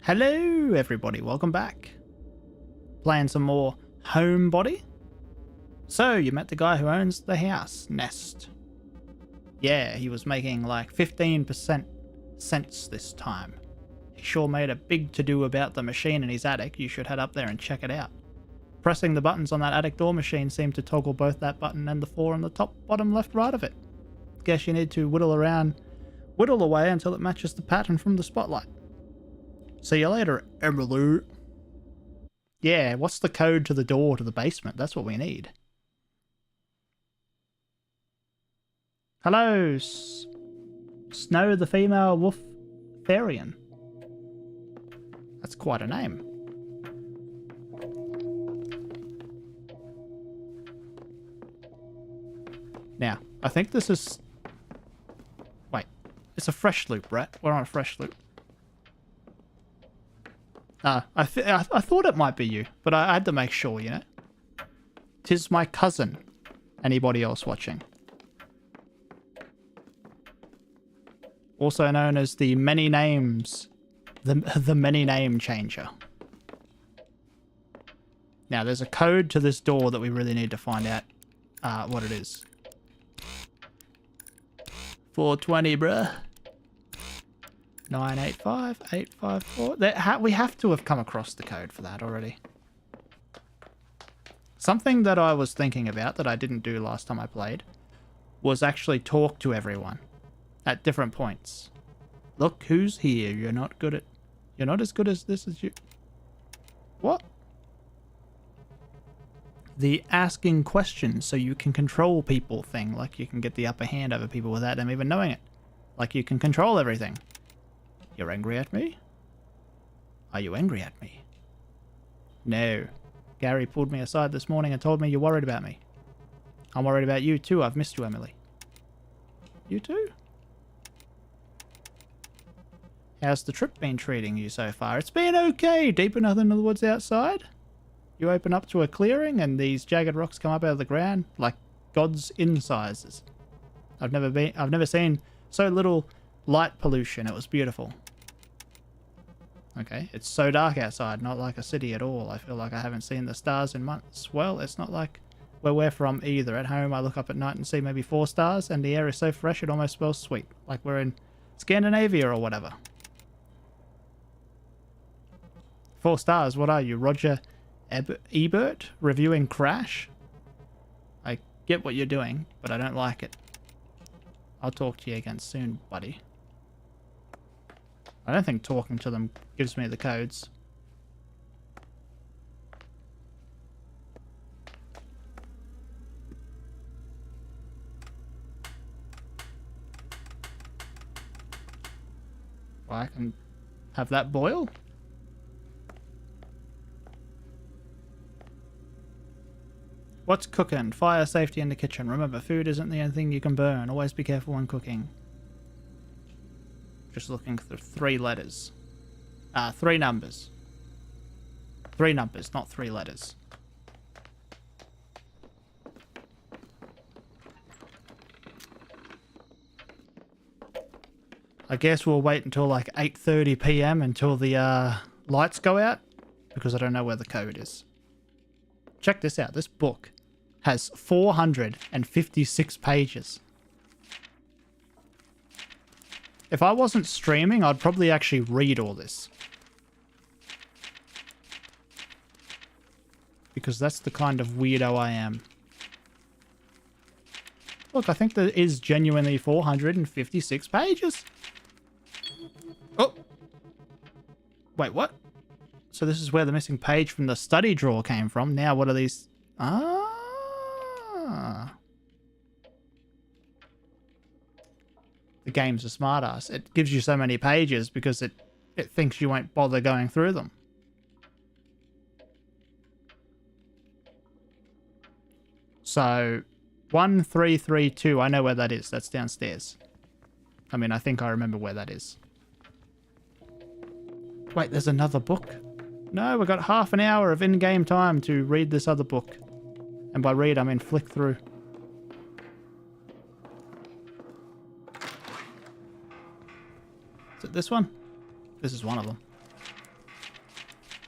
Hello everybody, welcome back. Playing some more Homebody. So, you met the guy who owns the house, Nest. Yeah, he was making like 15% sense this time. He sure made a big to-do about the machine in his attic. You should head up there and check it out. Pressing the buttons on that attic door machine seemed to toggle both that button and the 4 on the top, bottom, left, right of it. Guess you need to whittle away until it matches the pattern from the spotlight. See you later, Emily. Yeah, what's the code to the door to the basement? That's what we need. Hello, Snow the female wolf therian. That's quite a name. Now, I think this is... Wait, it's a fresh loop, right? We're on a fresh loop. I thought it might be you, but I had to make sure, you know. 'Tis my cousin. Anybody else watching? Also known as the many names, the many name changer. Now, there's a code to this door that we really need to find out what it is. 420, bruh. 985 854. We have to have come across the code for that already. Something that I was thinking about that I didn't do last time I played was actually talk to everyone at different points. Look who's here. You're not as good as this as you. What? The asking questions so you can control people thing, like you can get the upper hand over people without them even knowing it. Like you can control everything. You're angry at me? Are you angry at me? No. Gary pulled me aside this morning and told me you're worried about me. I'm worried about you too. I've missed you, Emily. You too? How's the trip been treating you so far? It's been okay. Deep enough into the woods outside. You open up to a clearing and these jagged rocks come up out of the ground like God's incisors. I've never seen so little light pollution. It was beautiful. Okay, it's so dark outside, not like a city at all. I feel like I haven't seen the stars in months. Well, it's not like where we're from either. At home, I look up at night and see maybe 4 stars, and the air is so fresh it almost smells sweet, like we're in Scandinavia or whatever. 4 stars, what are you, Roger Ebert reviewing Crash? I get what you're doing, but I don't like it. I'll talk to you again soon, buddy. I don't think talking to them gives me the codes. Well, I can have that boil. What's cooking? Fire safety in the kitchen. Remember, food isn't the only thing you can burn. Always be careful when cooking. Just looking through 3 letters. 3 numbers. 3 numbers, not 3 letters. I guess we'll wait until like 8:30 PM until the lights go out, because I don't know where the code is. Check this out. This book has 456 pages. If I wasn't streaming, I'd probably actually read all this. Because that's the kind of weirdo I am. Look, I think there is genuinely 456 pages. Oh! Wait, what? So this is where the missing page from the study drawer came from. Now what are these? Ah! The game's a smartass. It gives you so many pages because it thinks you won't bother going through them. So, 1332, I know where that is. That's downstairs. I mean, I think I remember where that is. Wait, there's another book? No, we've got half an hour of in-game time to read this other book. And by read, I mean flick through. Is it this one? This is one of them.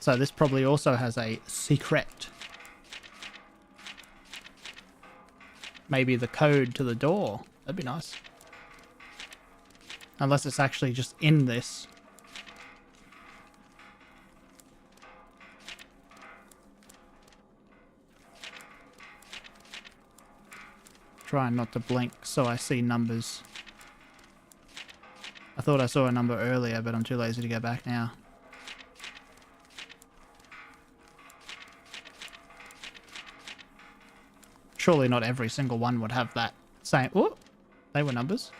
So this probably also has a secret. Maybe the code to the door. That'd be nice. Unless it's actually just in this. Trying not to blink so I see numbers. I thought I saw a number earlier, but I'm too lazy to go back now. Surely not every single one would have that same... Oh, they were numbers.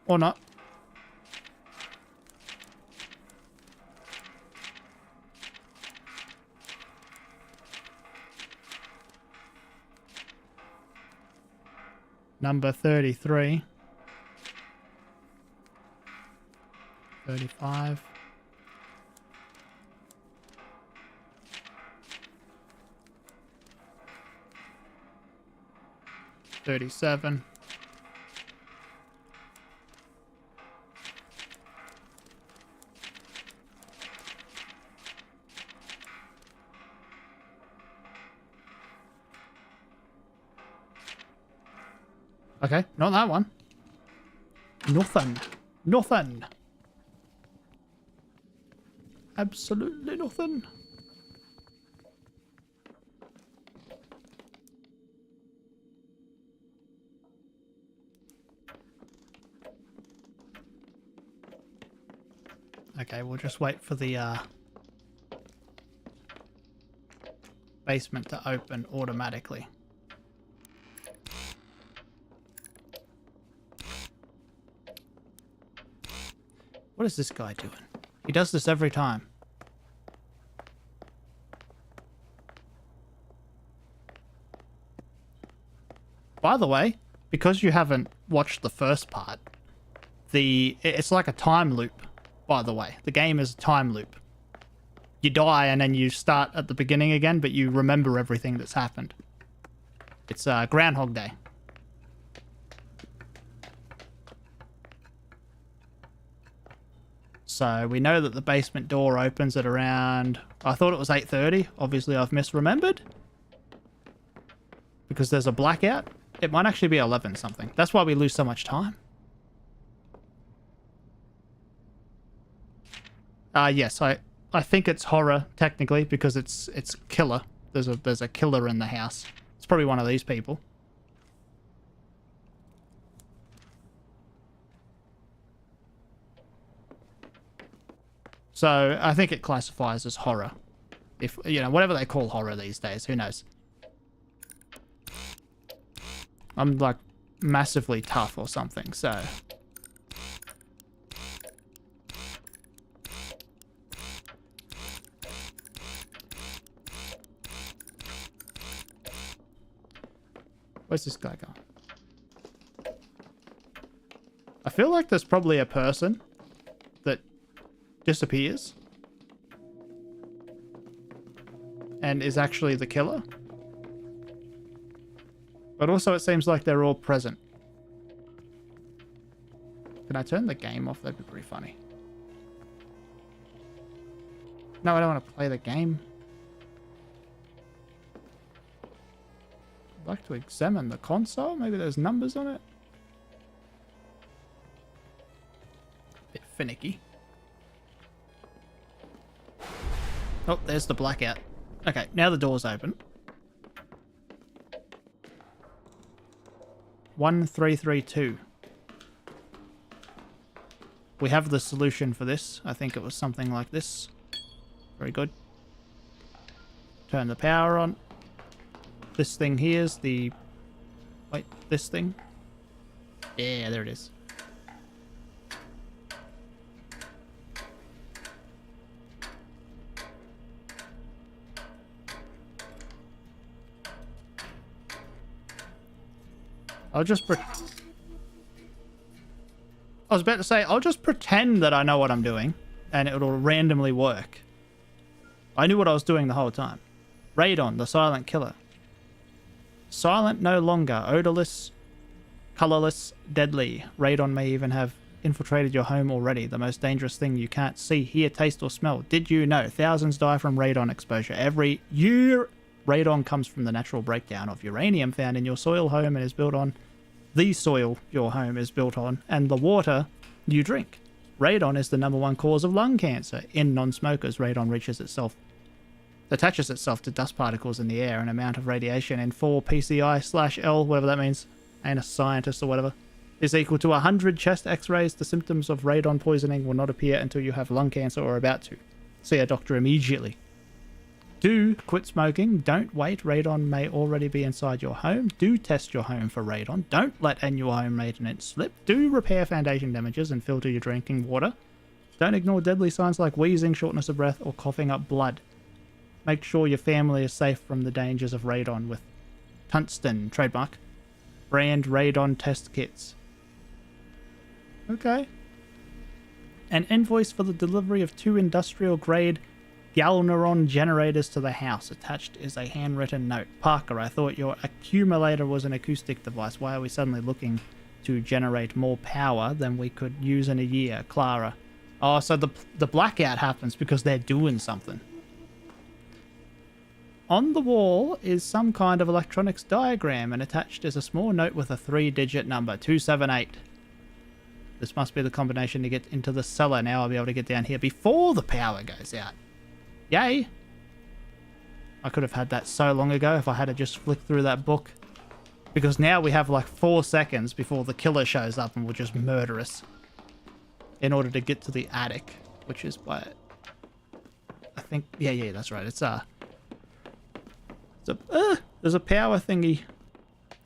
Or not. Number 33. 35. 37. Okay, not that one. Nothing. Nothing. Absolutely nothing. Okay, we'll just wait for the basement to open automatically. What is this guy doing? He does this every time. By the way, because you haven't watched the first part, it's like a time loop, by the way. The game is a time loop. You die and then you start at the beginning again, but you remember everything that's happened. It's Groundhog Day. So we know that the basement door opens at around... I thought it was 8:30. Obviously I've misremembered. Because there's a blackout. It might actually be 11 something. That's why we lose so much time. Yes, I think it's horror technically because it's killer. There's a killer in the house. It's probably one of these people. So I think it classifies as horror. If, you know, whatever they call horror these days, who knows? I'm like massively tough or something, so. Where's this guy going? I feel like there's probably a person that disappears and is actually the killer. But also it seems like they're all present. Can I turn the game off? That'd be pretty funny. No, I don't want to play the game. I'd like to examine the console. Maybe there's numbers on it. Bit finicky. Oh, there's the blackout. Okay, now the door's open. 1332. We have the solution for this. I think it was something like this. Very good. Turn the power on. This thing here is the... Wait, this thing? Yeah, there it is. I was about to say, I'll just pretend that I know what I'm doing, and it'll randomly work. I knew what I was doing the whole time. Radon, the silent killer. Silent no longer, odorless, colorless, deadly. Radon may even have infiltrated your home already. The most dangerous thing you can't see, hear, taste, or smell. Did you know thousands die from radon exposure every year? Radon comes from the natural breakdown of uranium found in your soil home and is built on the soil your home is built on and the water you drink. Radon is the #1 cause of lung cancer. In non-smokers, radon attaches itself to dust particles in the air. An amount of radiation in 4 PCI/L, whatever that means, ain't a scientist or whatever, is equal to 100 chest x-rays. The symptoms of radon poisoning will not appear until you have lung cancer or are about to. See a doctor immediately. Do quit smoking. Don't wait. Radon may already be inside your home. Do test your home for radon. Don't let annual home maintenance slip. Do repair foundation damages and filter your drinking water. Don't ignore deadly signs like wheezing, shortness of breath, or coughing up blood. Make sure your family is safe from the dangers of radon with tungsten, trademark, brand radon test kits. Okay. An invoice for the delivery of 2 industrial-grade Galneron generators to the house. Attached is a handwritten note. Parker, I thought your accumulator was an acoustic device. Why are we suddenly looking to generate more power than we could use in a year? Clara. Oh, so the blackout happens because they're doing something. On the wall is some kind of electronics diagram, and attached is a small note with a 3-digit number, 278. This must be the combination to get into the cellar. Now I'll be able to get down here before the power goes out. Yay! I could have had that so long ago if I had to just flick through that book. Because now we have like 4 seconds before the killer shows up and will just murder us. In order to get to the attic, which is by... I think... Yeah, that's right. There's a power thingy.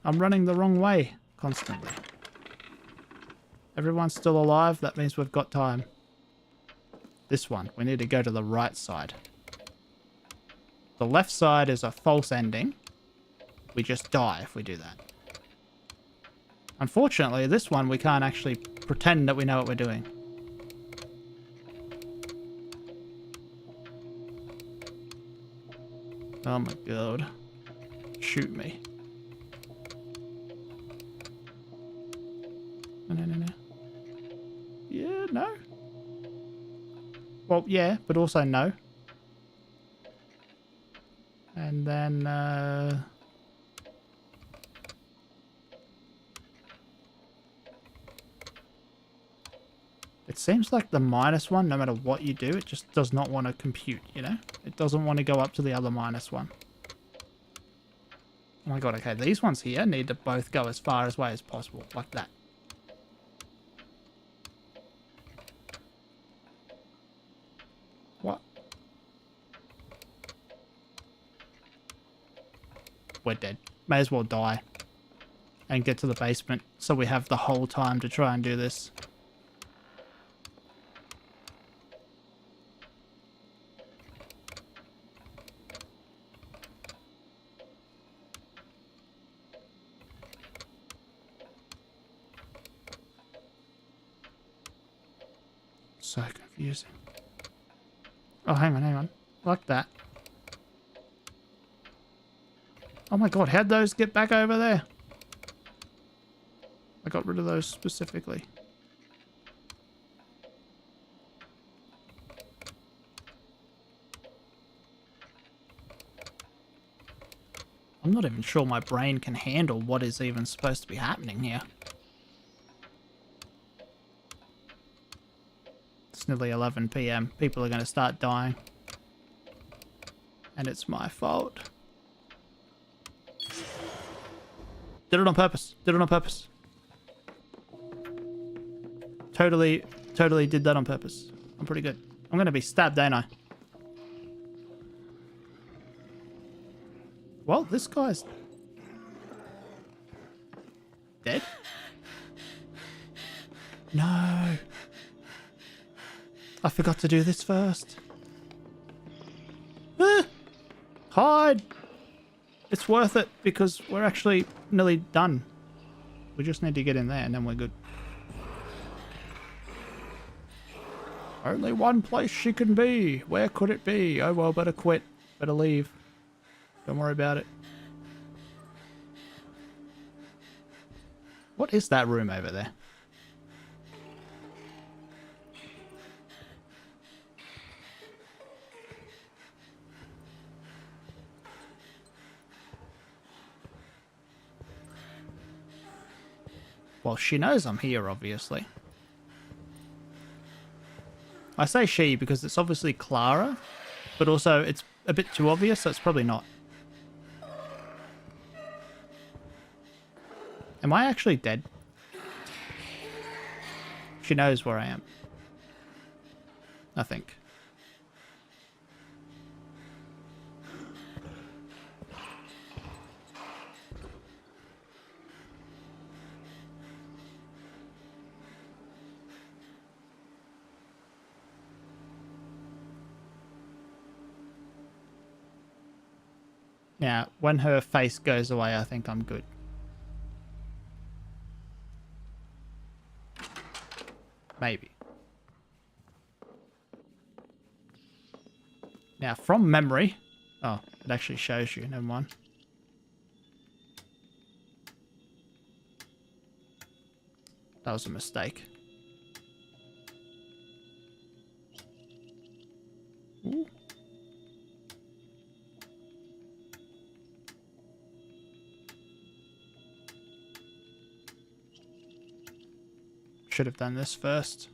I'm running the wrong way constantly. Everyone's still alive. That means we've got time. This one. We need to go to the right side. The left side is a false ending. We just die if we do that. Unfortunately, this one we can't actually pretend that we know what we're doing. Oh my god. Shoot me. No. Yeah, no. Well, yeah, but also no. And then, it seems like the -1, no matter what you do, it just does not want to compute, you know? It doesn't want to go up to the other -1. Oh my god, okay, these ones here need to both go as far away as possible, like that. What? We're dead. May as well die. And get to the basement, so we have the whole time to try and do this. So confusing. Oh, hang on. Like that. Oh my god, how'd those get back over there? I got rid of those specifically. I'm not even sure my brain can handle what is even supposed to be happening here. It's nearly 11 PM. People are going to start dying. And it's my fault. Did it on purpose. Totally did that on purpose. I'm pretty good. I'm going to be stabbed, ain't I? Well, this guy's dead. No. I forgot to do this first. Hide. It's worth it because we're actually nearly done. We just need to get in there and then we're good. Only one place she can be. Where could it be? Oh well, better quit. Better leave. Don't worry about it. What is that room over there? Well, she knows I'm here, obviously. I say she because it's obviously Clara, but also it's a bit too obvious, so it's probably not. Am I actually dead? She knows where I am. I think. Now, when her face goes away, I think I'm good. Maybe. Now, from memory... Oh, it actually shows you. Never mind. That was a mistake. Ooh. Should have done this first.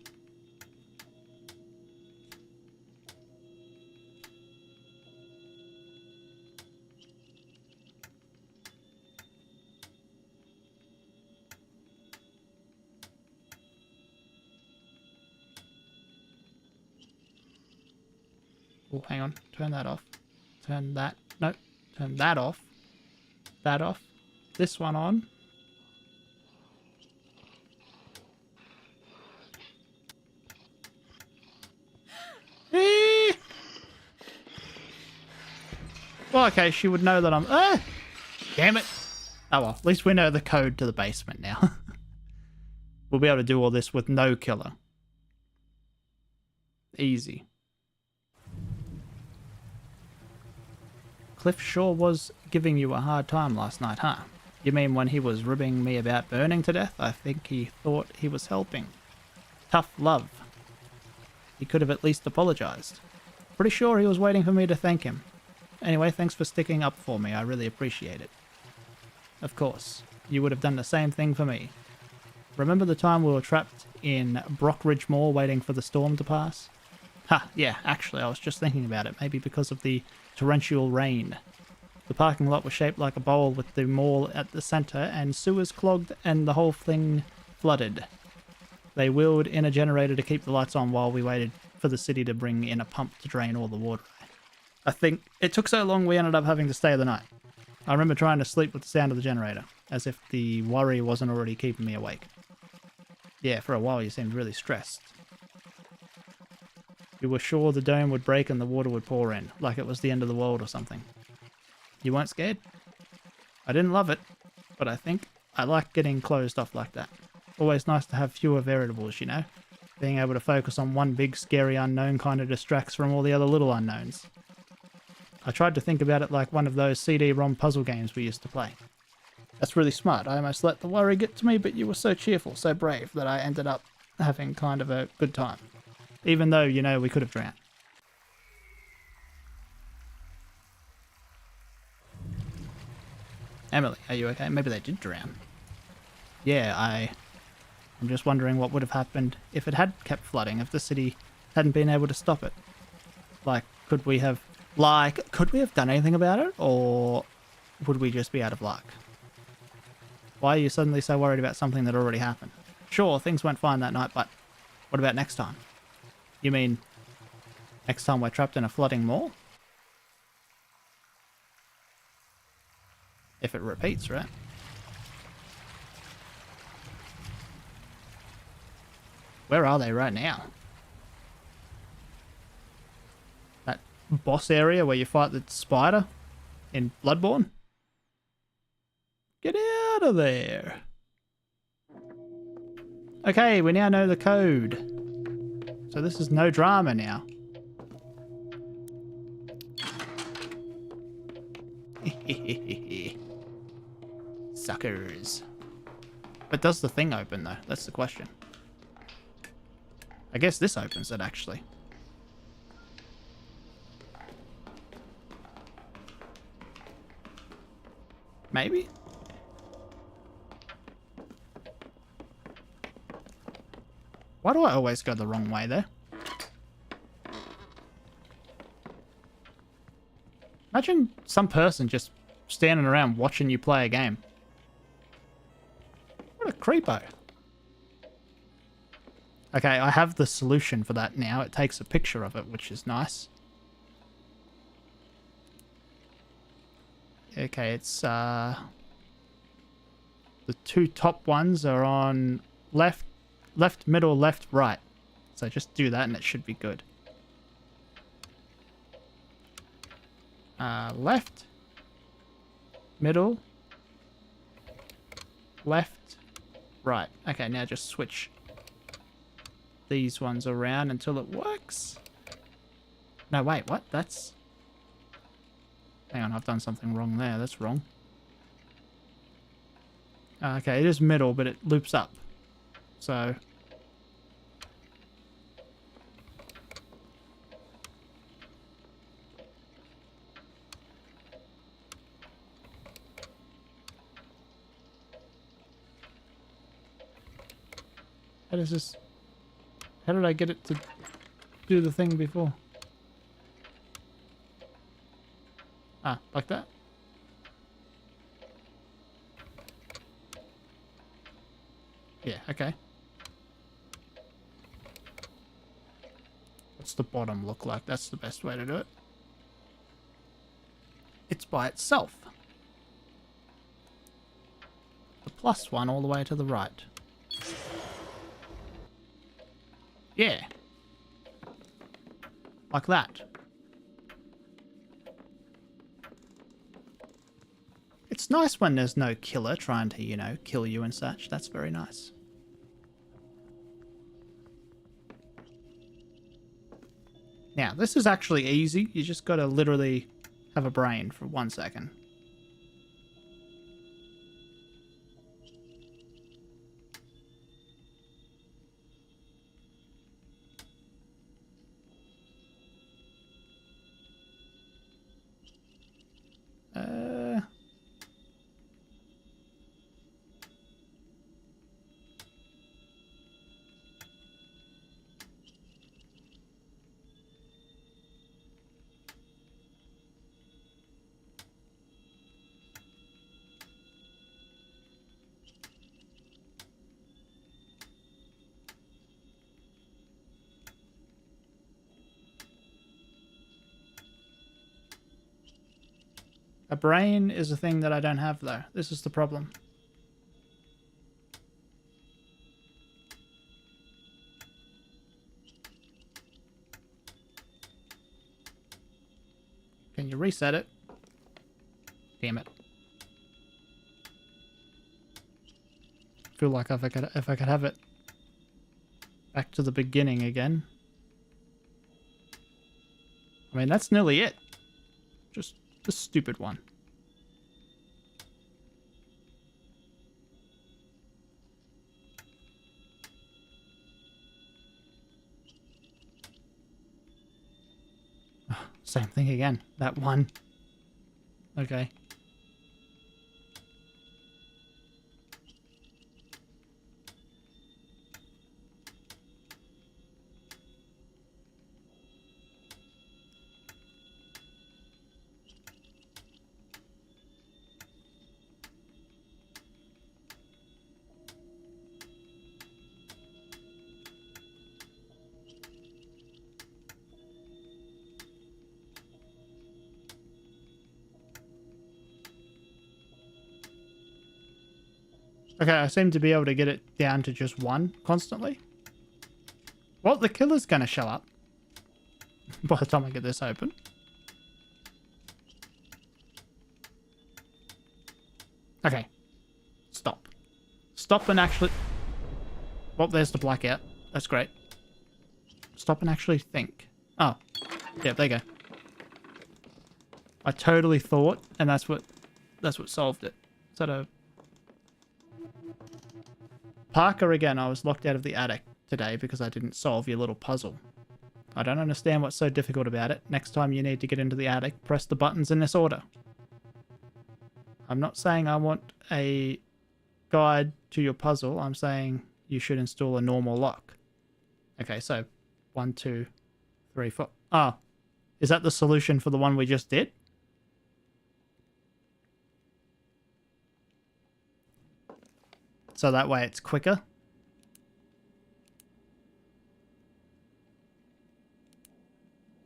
Oh, hang on. Turn that off. Turn that... Nope. Turn that off. That off. This one on. Well, okay, she would know that I'm... Damn it! Oh well, at least we know the code to the basement now. We'll be able to do all this with no killer. Easy. Cliff sure was giving you a hard time last night, huh? You mean when he was ribbing me about burning to death? I think he thought he was helping. Tough love. He could have at least apologized. Pretty sure he was waiting for me to thank him. Anyway, thanks for sticking up for me. I really appreciate it. Of course, you would have done the same thing for me. Remember the time we were trapped in Brockridge Mall waiting for the storm to pass? Ha, yeah, actually, I was just thinking about it. Maybe because of the torrential rain. The parking lot was shaped like a bowl with the mall at the center and sewers clogged and the whole thing flooded. They wheeled in a generator to keep the lights on while we waited for the city to bring in a pump to drain all the water. I think it took so long we ended up having to stay the night. I remember trying to sleep with the sound of the generator, as if the worry wasn't already keeping me awake. Yeah, for a while you seemed really stressed. You were sure the dome would break and the water would pour in, like it was the end of the world or something. You weren't scared? I didn't love it, but I think I like getting closed off like that. Always nice to have fewer variables, you know? Being able to focus on one big scary unknown kind of distracts from all the other little unknowns. I tried to think about it like one of those CD-ROM puzzle games we used to play. That's really smart. I almost let the worry get to me, but you were so cheerful, so brave, that I ended up having kind of a good time. Even though, you know, we could have drowned. Emily, are you okay? Maybe they did drown. Yeah, I'm just wondering what would have happened if it had kept flooding, if the city hadn't been able to stop it. Could we have done anything about it, or would we just be out of luck? Why are you suddenly so worried about something that already happened? Sure, things went fine that night, but what about next time? You mean next time we're trapped in a flooding mall? If it repeats, right? Where are they right now? That boss area where you fight the spider in Bloodborne? Get out of there. Okay, we now know the code. So this is no drama now. Suckers. But does the thing open though? That's the question. I guess this opens it actually. Maybe? Why do I always go the wrong way there? Imagine some person just standing around watching you play a game. What a creepo. Okay, I have the solution for that now. It takes a picture of it, which is nice. Okay, it's the two top ones are on left, middle, left, right. So just do that and it should be good. Left, middle, left, right. Okay, now just switch these ones around until it works. No, wait, what? That's... Hang on, I've done something wrong there. That's wrong. Okay, it is middle, but it loops up. So... How does this... How did I get it to do the thing before? Ah, like that? Yeah, okay. What's the bottom look like? That's the best way to do it. It's by itself. The plus one all the way to the right. Yeah. Like that. It's nice when there's no killer trying to, you know, kill you and such. That's very nice. Now, this is actually easy. You just gotta literally have a brain for 1 second. A brain is a thing that I don't have, though. This is the problem. Can you reset it? Damn it. I feel like if I could have it back to the beginning again. I mean, that's nearly it. Just the stupid one. Same thing again. That one. Okay. Okay, I seem to be able to get it down to just one constantly. Well, the killer's gonna show up by the time I get this open. Okay. Stop. Stop and actually... Well, there's the blackout. That's great. Stop and actually think. Oh. Yeah, there you go. I totally thought, and that's what solved it. Is that a... Parker, again, I was locked out of the attic today because I didn't solve your little puzzle. I don't understand what's so difficult about it. Next time you need to get into the attic, press the buttons in this order. I'm not saying I want a guide to your puzzle. I'm saying you should install a normal lock. Okay, so 1, 2, 3, 4. Oh, is that the solution for the one we just did? So that way it's quicker.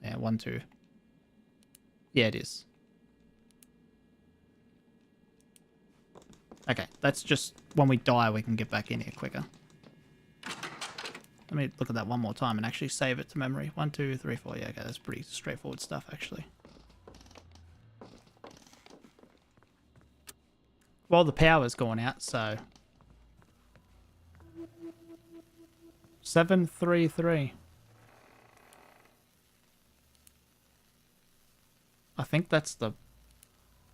Yeah, 1, 2. Yeah, it is. Okay, that's just when we die, we can get back in here quicker. Let me look at that one more time and actually save it to memory. 1, 2, 3, 4. Yeah, okay, that's pretty straightforward stuff, actually. Well, the power's gone out, so... 733. I think that's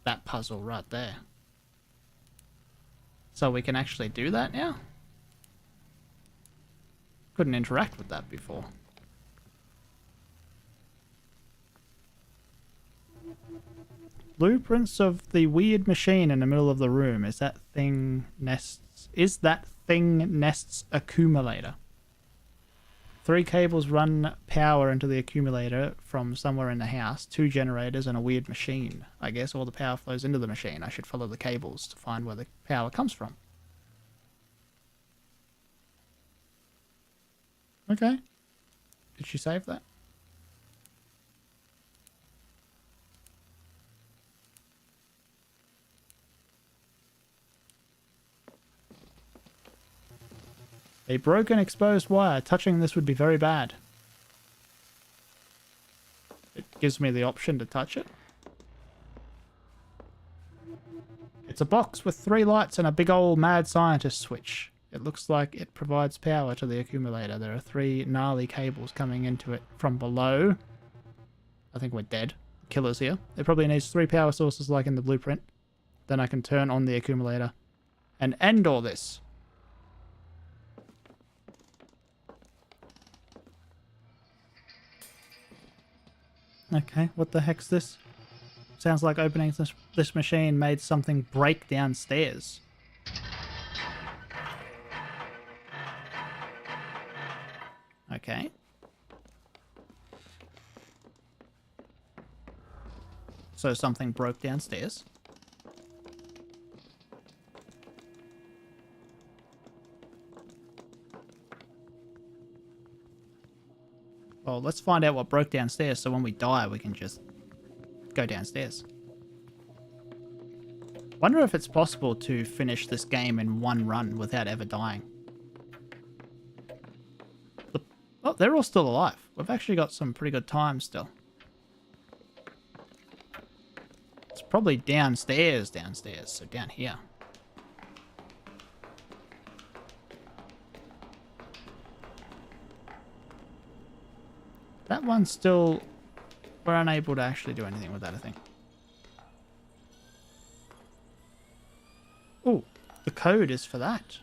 that puzzle right there. So we can actually do that now? Couldn't interact with that before. Blueprints of the weird machine in the middle of the room. Is that thing Nest's accumulator? 3 cables run power into the accumulator from somewhere in the house. 2 generators and a weird machine. I guess all the power flows into the machine. I should follow the cables to find where the power comes from. Okay. Did she save that? A broken exposed wire. Touching this would be very bad. It gives me the option to touch it. It's a box with 3 lights and a big old mad scientist switch. It looks like it provides power to the accumulator. There are 3 gnarly cables coming into it from below. I think we're dead. Killers here. It probably needs 3 power sources like in the blueprint. Then I can turn on the accumulator and end all this. Okay, what the heck's this? Sounds like opening this machine made something break downstairs. Okay. So something broke downstairs. Well, let's find out what broke downstairs so when we die we can just go downstairs. Wonder if it's possible to finish this game in one run without ever dying. Oh, they're all still alive. We've actually got some pretty good time still. It's probably downstairs, so down here. That one's still... We're unable to actually do anything with that, I think. Oh, the code is for that.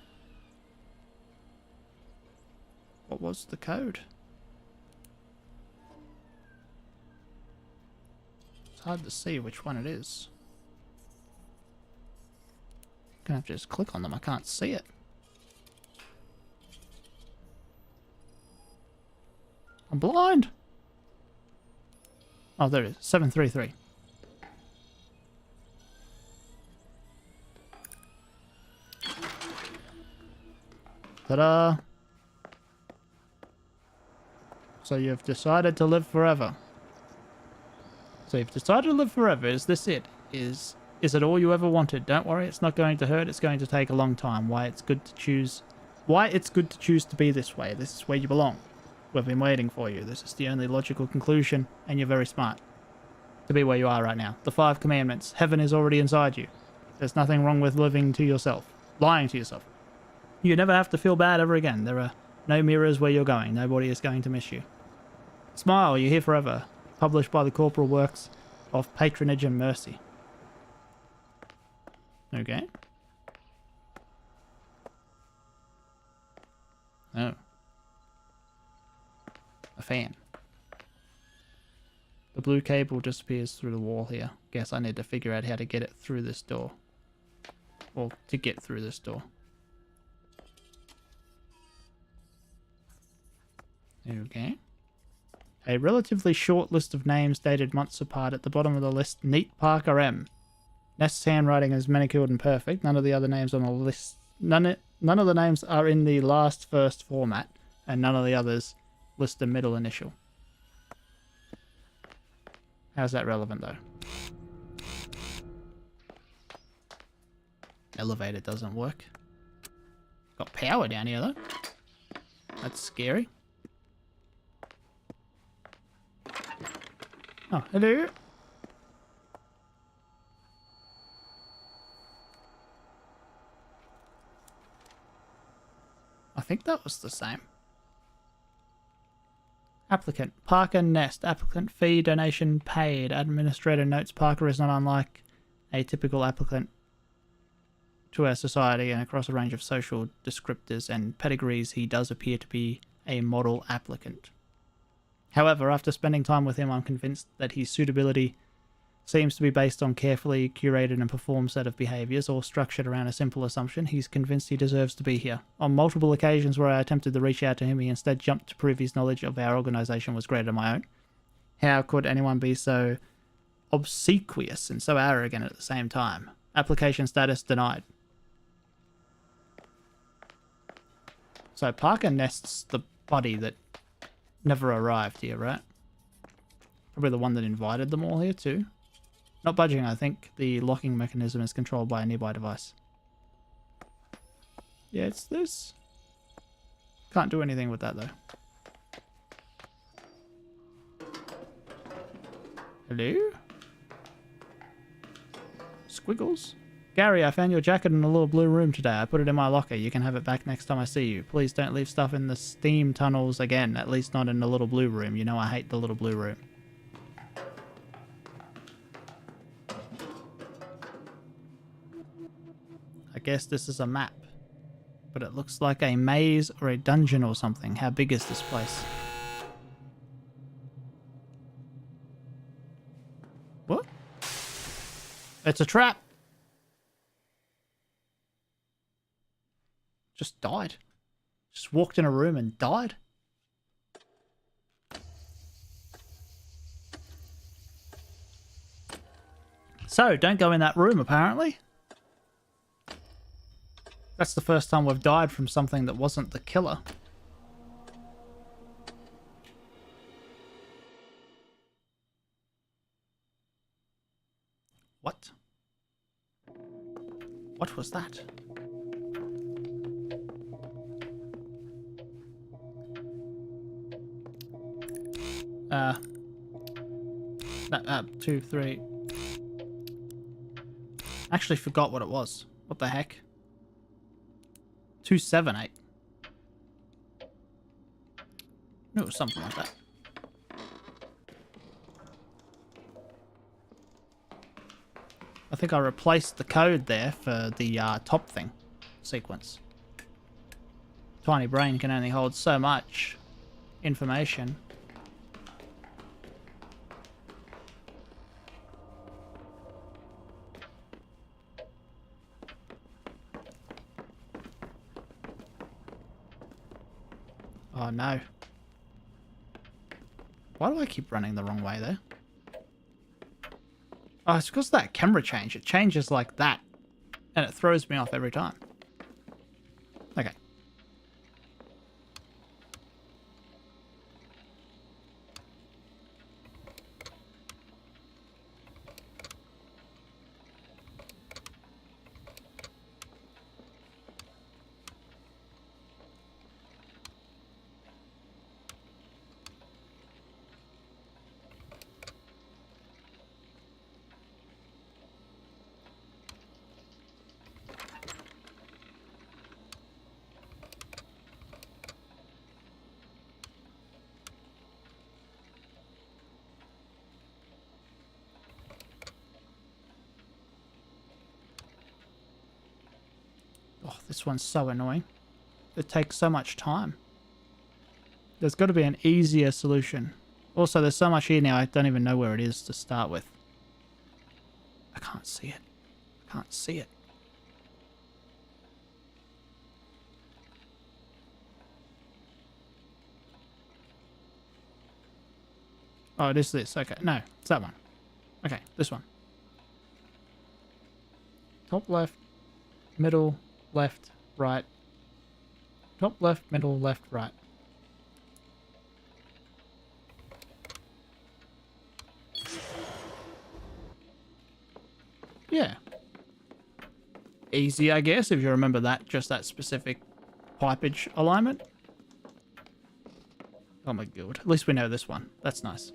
What was the code? It's hard to see which one it is. I'm gonna have to just click on them. I can't see it. I'm blind. Oh, there it is. 733. Ta-da! So you've decided to live forever. So you've decided to live forever. Is this it? Is it all you ever wanted? Don't worry, it's not going to hurt. It's going to take a long time. Why it's good to choose to be this way. This is where you belong. We've been waiting for you. This is the only logical conclusion, and you're very smart to be where you are right now. The 5 commandments. Heaven is already inside you. There's nothing wrong with living to yourself. Lying to yourself. You never have to feel bad ever again. There are no mirrors where you're going. Nobody is going to miss you. Smile, you're here forever. Published by the Corporal Works of Patronage and Mercy. Okay. Oh. A fan. The blue cable disappears through the wall here. Guess I need to figure out how to get it through this door. Or to get through this door. Okay. A relatively short list of names dated months apart. At the bottom of the list, Neat Parker M. Nest's handwriting is manicured and perfect. None of the other names on the list... None of the names are in the last first format, and none of the others list a middle initial. How's that relevant, though? Elevator doesn't work. Got power down here, though. That's scary. Oh, hello. I think that was the same. Applicant. Parker Nest. Applicant fee donation paid. Administrator notes Parker is not unlike a typical applicant to our society, and across a range of social descriptors and pedigrees he does appear to be a model applicant. However, after spending time with him, I'm convinced that his suitability seems to be based on carefully curated and performed set of behaviours, all structured around a simple assumption. He's convinced he deserves to be here. On multiple occasions where I attempted to reach out to him, he instead jumped to prove his knowledge of our organisation was greater than my own. How could anyone be so obsequious and so arrogant at the same time? Application status denied. So Parker Nest's the buddy that never arrived here, right? Probably the one that invited them all here too. Not budging, I think. The locking mechanism is controlled by a nearby device. Yeah, it's this. Can't do anything with that though. Hello? Squiggles? Gary, I found your jacket in the little blue room today. I put it in my locker. You can have it back next time I see you. Please don't leave stuff in the steam tunnels again. At least not in the little blue room. You know I hate the little blue room. I guess this is a map. But it looks like a maze or a dungeon or something. How big is this place? What? It's a trap. Just died. Just walked in a room and died. So, don't go in that room, apparently. That's the first time we've died from something that wasn't the killer. What? What was that? Two, three. Actually forgot what it was. What the heck? 278. No, it was something like that. I think I replaced the code there for the top thing sequence. Tiny brain can only hold so much information. Oh no. Why do I keep running the wrong way there? Oh, it's because of that camera change. It changes like that. And it throws me off every time. Okay. Oh, this one's so annoying. It takes so much time. There's got to be an easier solution. Also, there's so much here now, I don't even know where it is to start with. I can't see it. I can't see it. Oh, it is this. Okay. No, it's that one. Okay, this one. Top left, middle, left, right. Top left, middle, left, right. Yeah. Easy, I guess, if you remember that, just that specific pipage alignment. Oh my god. At least we know this one. That's nice.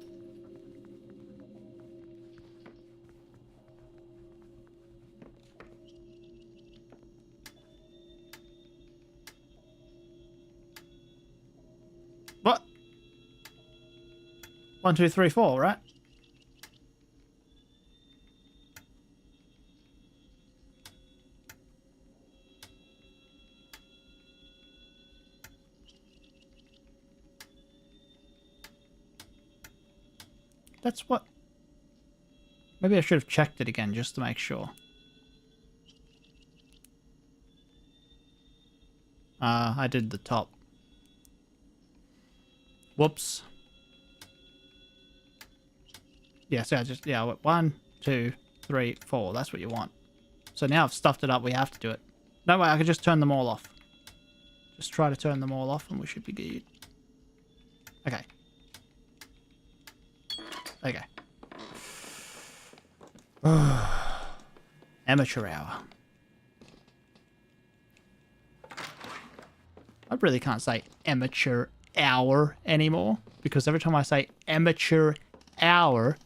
What? 1, 2, 3, 4, right? That's what... Maybe I should have checked it again just to make sure. I did the top. Whoops. Yeah, so I just... Yeah, 1, 2, 3, 4. That's what you want. So now I've stuffed it up. We have to do it. No way, I could just turn them all off. Just try to turn them all off and we should be good. Okay. Okay. Amateur hour. I really can't say amateur hour anymore because every time I say amateur hour,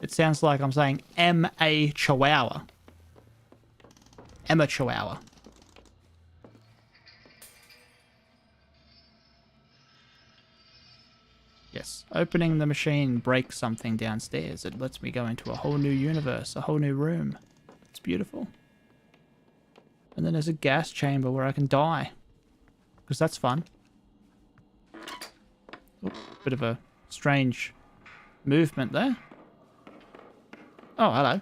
it sounds like I'm saying M-A chihuahua. Amateur hour. Yes. Opening the machine breaks something downstairs. It lets me go into a whole new universe, a whole new room. It's beautiful. And then there's a gas chamber where I can die. Because that's fun. Oh, bit of a strange movement there. Oh, hello.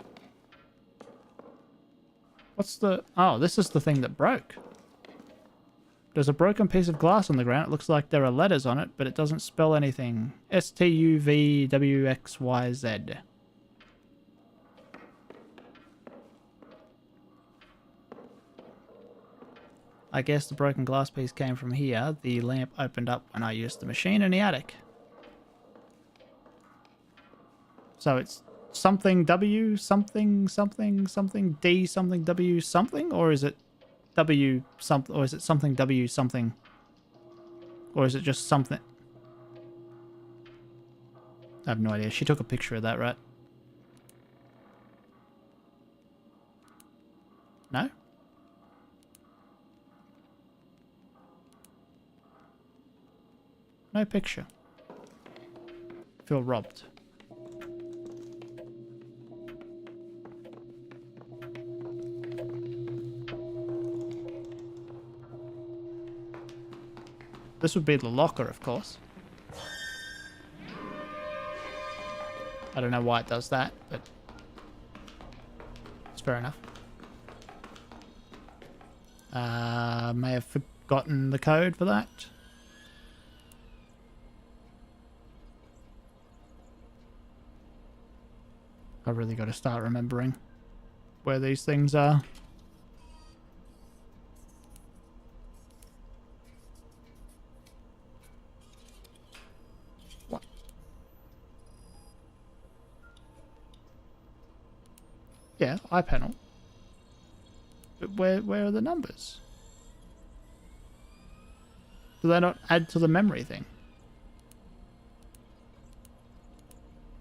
What's the... Oh, this is the thing that broke. There's a broken piece of glass on the ground. It looks like there are letters on it, but it doesn't spell anything. STUVWXYZ. I guess the broken glass piece came from here. The lamp opened up when I used the machine in the attic. So it's something W, something, something, something, D, something, W, something? Or is it W something, or is it something W something? Or is it just something? I have no idea. She took a picture of that, right? No? No picture. Feel robbed. This would be the locker, of course. I don't know why it does that, but it's fair enough. May have forgotten the code for that. I've really got to start remembering where these things are. What? Yeah, iPanel. But where are the numbers? Do they not add to the memory thing?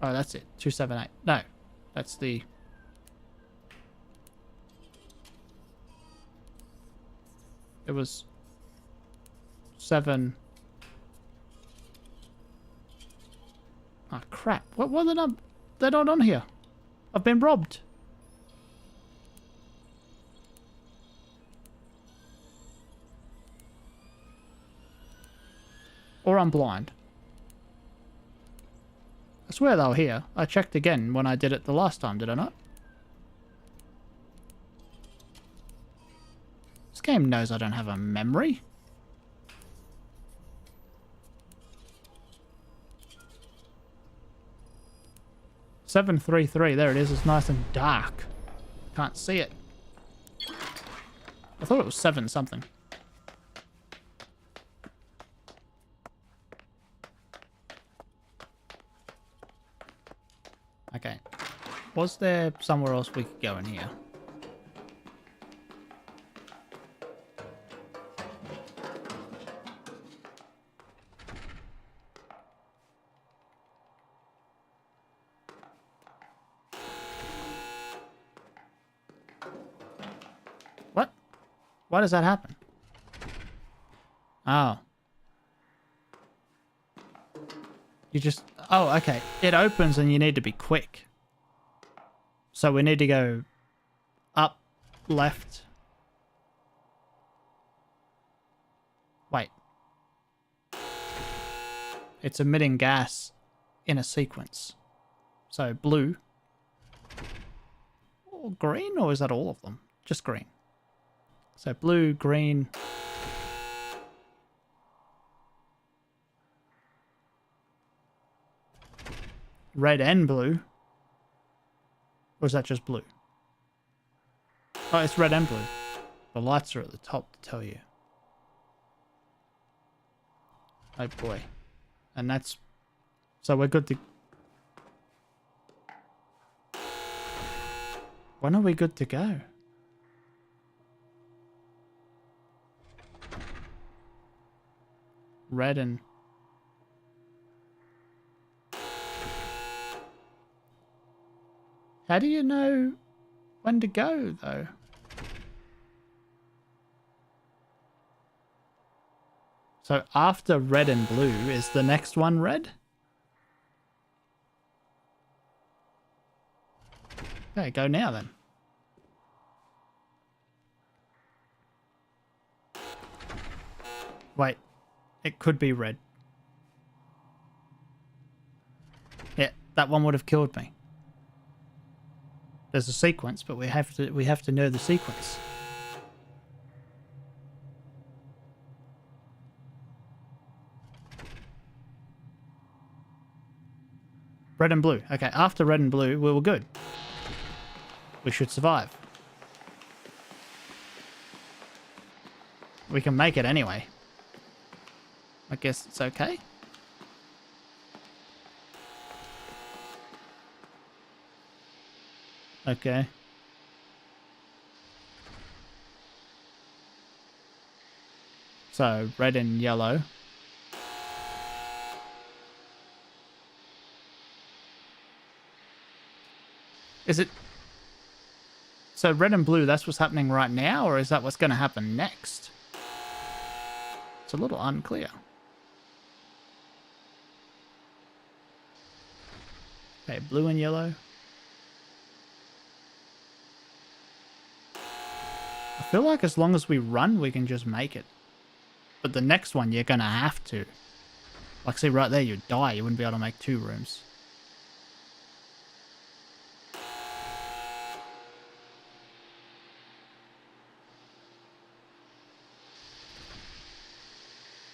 Oh, that's it. 278. No, that's the... It was 7... Oh, crap. What are the numbers? They're not on here. I've been robbed. Or I'm blind. I swear they were here. I checked again when I did it the last time, did I not? This game knows I don't have a memory. 733. There it is. It's nice and dark. Can't see it. I thought it was 7 something. Okay. Was there somewhere else we could go in here? What? Why does that happen? Oh. You just... Oh, okay. It opens and you need to be quick. So we need to go up, left. Wait. It's emitting gas in a sequence. So blue. Or green, or is that all of them? Just green. So blue, green. Red and blue. Or is that just blue? Oh, it's red and blue. The lights are at the top to tell you. Oh boy. And that's... So we're good to... When are we good to go? Red and... How do you know when to go, though? So after red and blue, is the next one red? Okay, go now then. Wait, it could be red. Yeah, that one would have killed me. There's a sequence, but we have to know the sequence. Red and blue. Okay, after red and blue, we were good. We should survive. We can make it anyway. I guess it's okay. Okay. So, red and yellow. Is it... So red and blue, that's what's happening right now, or is that what's going to happen next? It's a little unclear. Okay, blue and yellow. I feel like as long as we run, we can just make it. But the next one, you're going to have to. Like, see, right there, you'd die. You wouldn't be able to make 2 rooms.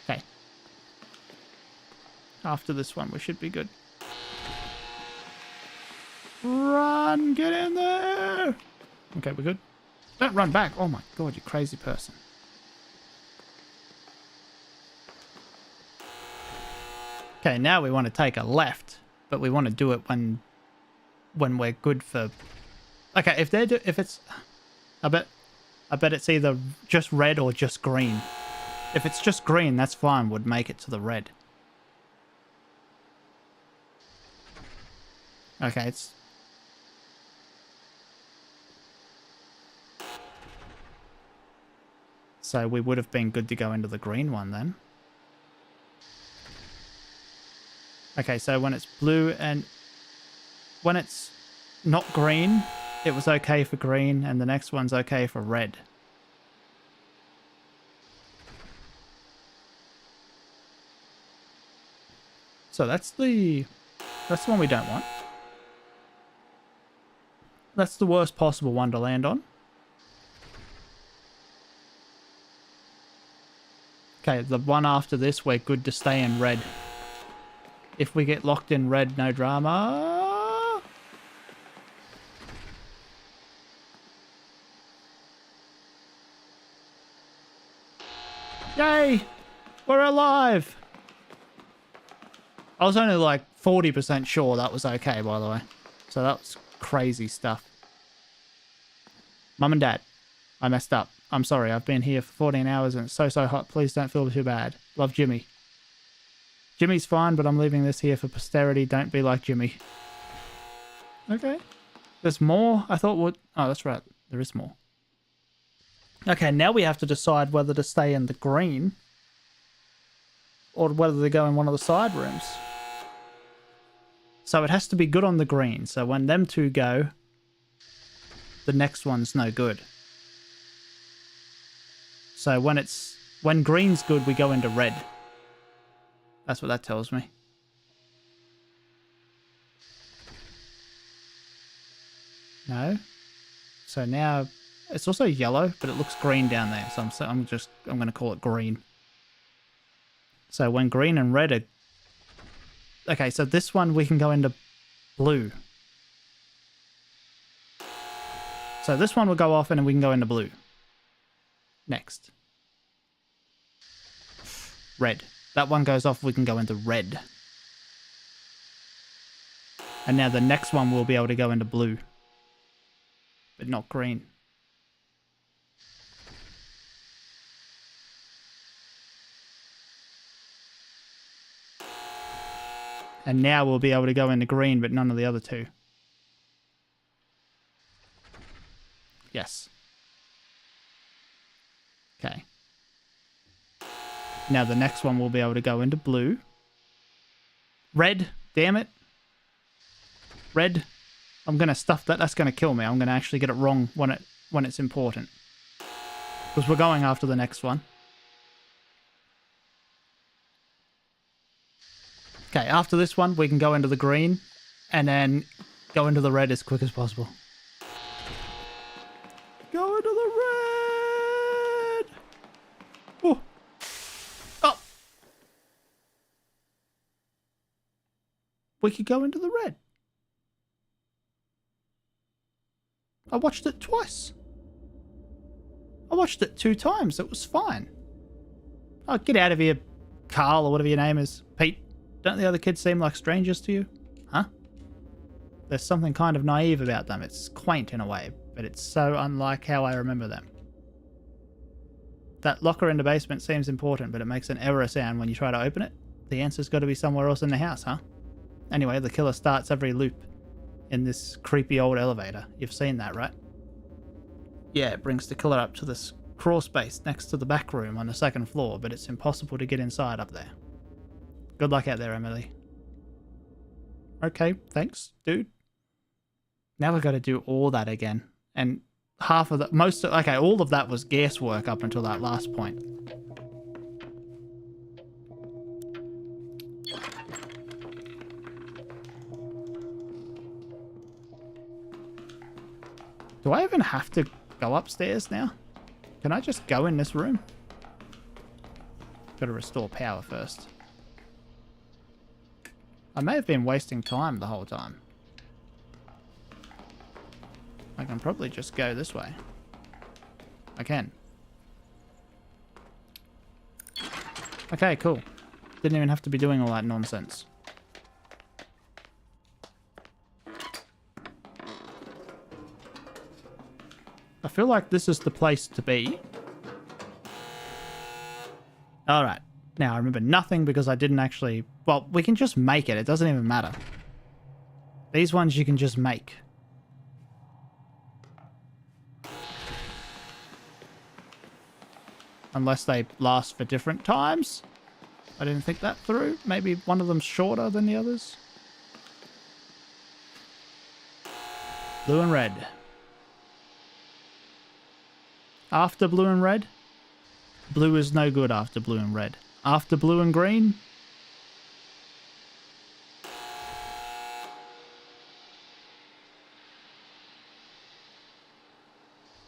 Okay. After this one, we should be good. Run! Get in there! Okay, we're good. Don't run back. Oh my god, you crazy person. Okay, now we want to take a left, but we want to do it when we're good for... Okay, if it's... I bet it's either just red or just green. If it's just green, that's fine. Would make it to the red. Okay, it's... So we would have been good to go into the green one then. Okay, so when it's blue and... When it's not green, it was okay for green, and the next one's okay for red. So that's the one we don't want. That's the worst possible one to land on. Okay, the one after this, we're good to stay in red. If we get locked in red, no drama. I was only like 40% sure that was okay, by the way. So that was crazy stuff. Mum and Dad, I messed up. I'm sorry. I've been here for 14 hours and it's so hot. Please don't feel too bad. Love, Jimmy. Jimmy's fine, but I'm leaving this here for posterity. Don't be like Jimmy. Okay. There's more? I thought what... Oh, that's right. There is more. Okay, now we have to decide whether to stay in the green or whether to go in one of the side rooms. So it has to be good on the green. So when them two go, the next one's no good. So when green's good, we go into red. That's what that tells me. No. So now it's also yellow, but it looks green down there. So I'm going to call it green. So when green and red are... Okay, so this one we can go into blue. So this one will go off and then we can go into blue. Next. Red. That one goes off, we can go into red. And now the next one will be able to go into blue. But not green. And now we'll be able to go into green, but none of the other two. Yes. Okay. Now the next one will be able to go into blue. Red. Damn it. Red. I'm going to stuff that. That's going to kill me. I'm going to actually get it wrong when it's important. Because we're going after the next one. Okay, after this one, we can go into the green and then go into the red as quick as possible. Go into the red! Oh! Oh! We could go into the red. I watched it twice. I watched it 2 times. It was fine. Oh, get out of here, Carl, or whatever your name is. Pete. Don't the other kids seem like strangers to you? Huh? There's something kind of naive about them. It's quaint in a way, but it's so unlike how I remember them. That locker in the basement seems important, but it makes an error sound when you try to open it. The answer's got to be somewhere else in the house, huh? Anyway, the killer starts every loop in this creepy old elevator. You've seen that, right? Yeah, it brings the killer up to this crawl space next to the back room on the 2nd floor, but it's impossible to get inside up there. Good luck out there, Emily. Okay, thanks, dude. Now we've got to do all that again. And half of that, okay, all of that was guesswork up until that last point. Do I even have to go upstairs now? Can I just go in this room? Got to restore power first. I may have been wasting time the whole time. I can probably just go this way. I can. Okay, cool. Didn't even have to be doing all that nonsense. I feel like this is the place to be. Alright. Now, I remember nothing because I didn't actually... Well, we can just make it. It doesn't even matter. These ones you can just make. Unless they last for different times. I didn't think that through. Maybe one of them's shorter than the others. Blue and red. After blue and red? Blue is no good after blue and red. After blue and green?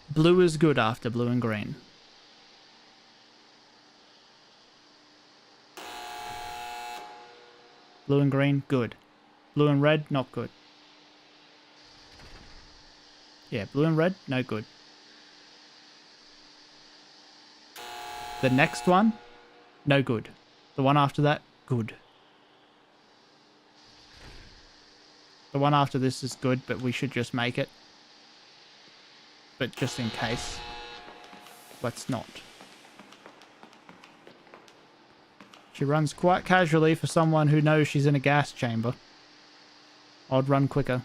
Blue is good after blue and green. Blue and green, good. Blue and red, not good. Yeah, blue and red, no good. The next one, no good. The one after that, good. The one after this is good, but we should just make it. But just in case, let's not. She runs quite casually for someone who knows she's in a gas chamber. I'd run quicker.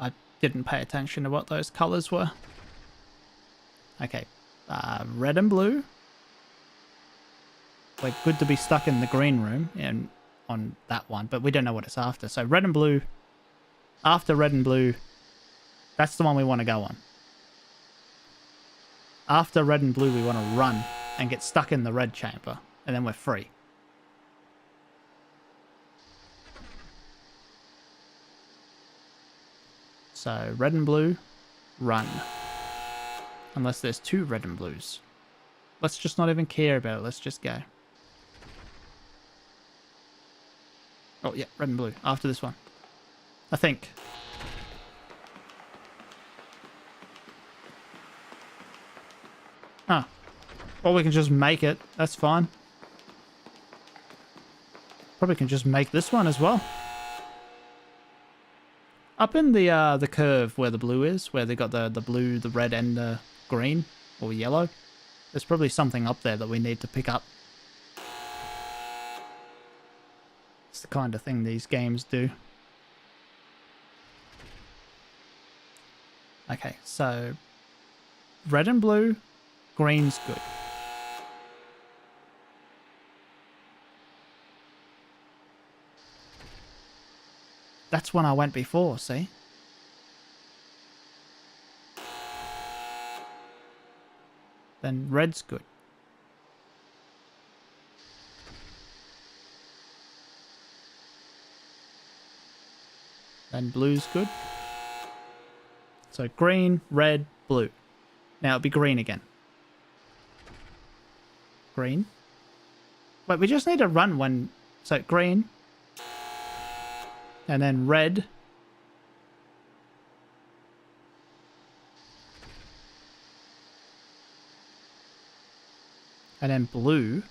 I didn't pay attention to what those colours were. Okay, red and blue. We're good to be stuck in the green room and on that one, but we don't know what it's after. So red and blue, after red and blue, that's the one we want to go on. After red and blue, we want to run and get stuck in the red chamber, and then we're free. So red and blue, run. Unless there's two red and blues. Let's just not even care about it. Let's just go. Oh, yeah, red and blue. After this one. I think. Huh. Or we can just make it. That's fine. Probably can just make this one as well. Up in the curve where the blue is, where they got the blue, the red, and the green or yellow, there's probably something up there that we need to pick up. It's the kind of thing these games do. Okay, so red and blue, green's good. That's when I went before, see? Then red's good. Then blue's good. So green, red, blue. Now it'll be green again. Green. Wait, we just need to run when... So green. And then red. And then blue.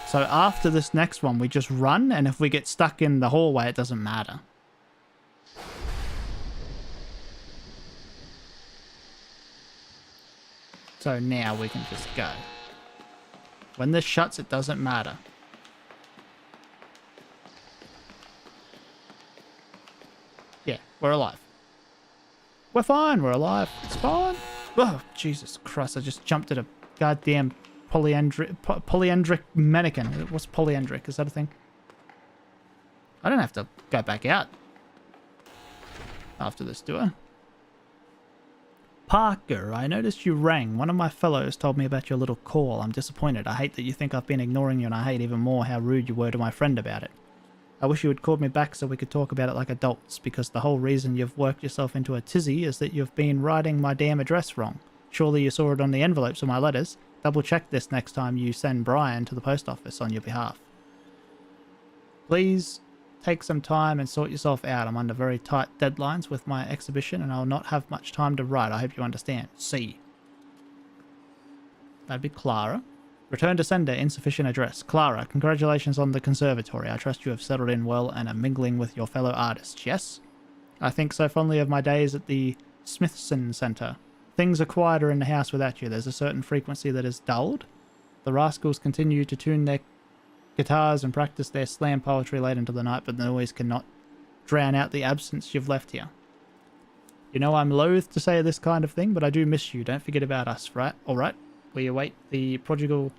So after this next one, we just run, and if we get stuck in the hallway, it doesn't matter. So now we can just go. When this shuts, it doesn't matter. Yeah, we're alive. We're fine, we're alive. It's fine. Oh, Jesus Christ, I just jumped at a goddamn polyandric mannequin. What's polyandric? Is that a thing? I don't have to go back out after this, do I? Parker, I noticed you rang. One of my fellows told me about your little call. I'm disappointed. I hate that you think I've been ignoring you, and I hate even more how rude you were to my friend about it. I wish you had called me back so we could talk about it like adults, because the whole reason you've worked yourself into a tizzy is that you've been writing my damn address wrong. Surely you saw it on the envelopes of my letters. Double check this next time you send Brian to the post office on your behalf. Please take some time and sort yourself out. I'm under very tight deadlines with my exhibition and I'll not have much time to write. I hope you understand. C. That'd be Clara. Return to sender, insufficient address. Clara, congratulations on the conservatory. I trust you have settled in well and are mingling with your fellow artists, yes? I think so fondly of my days at the Smithson Centre. Things are quieter in the house without you. There's a certain frequency that is dulled. The rascals continue to tune their guitars and practice their slam poetry late into the night, but the noise cannot drown out the absence you've left here. You know I'm loath to say this kind of thing, but I do miss you. Don't forget about us, right? Alright. We await the prodigal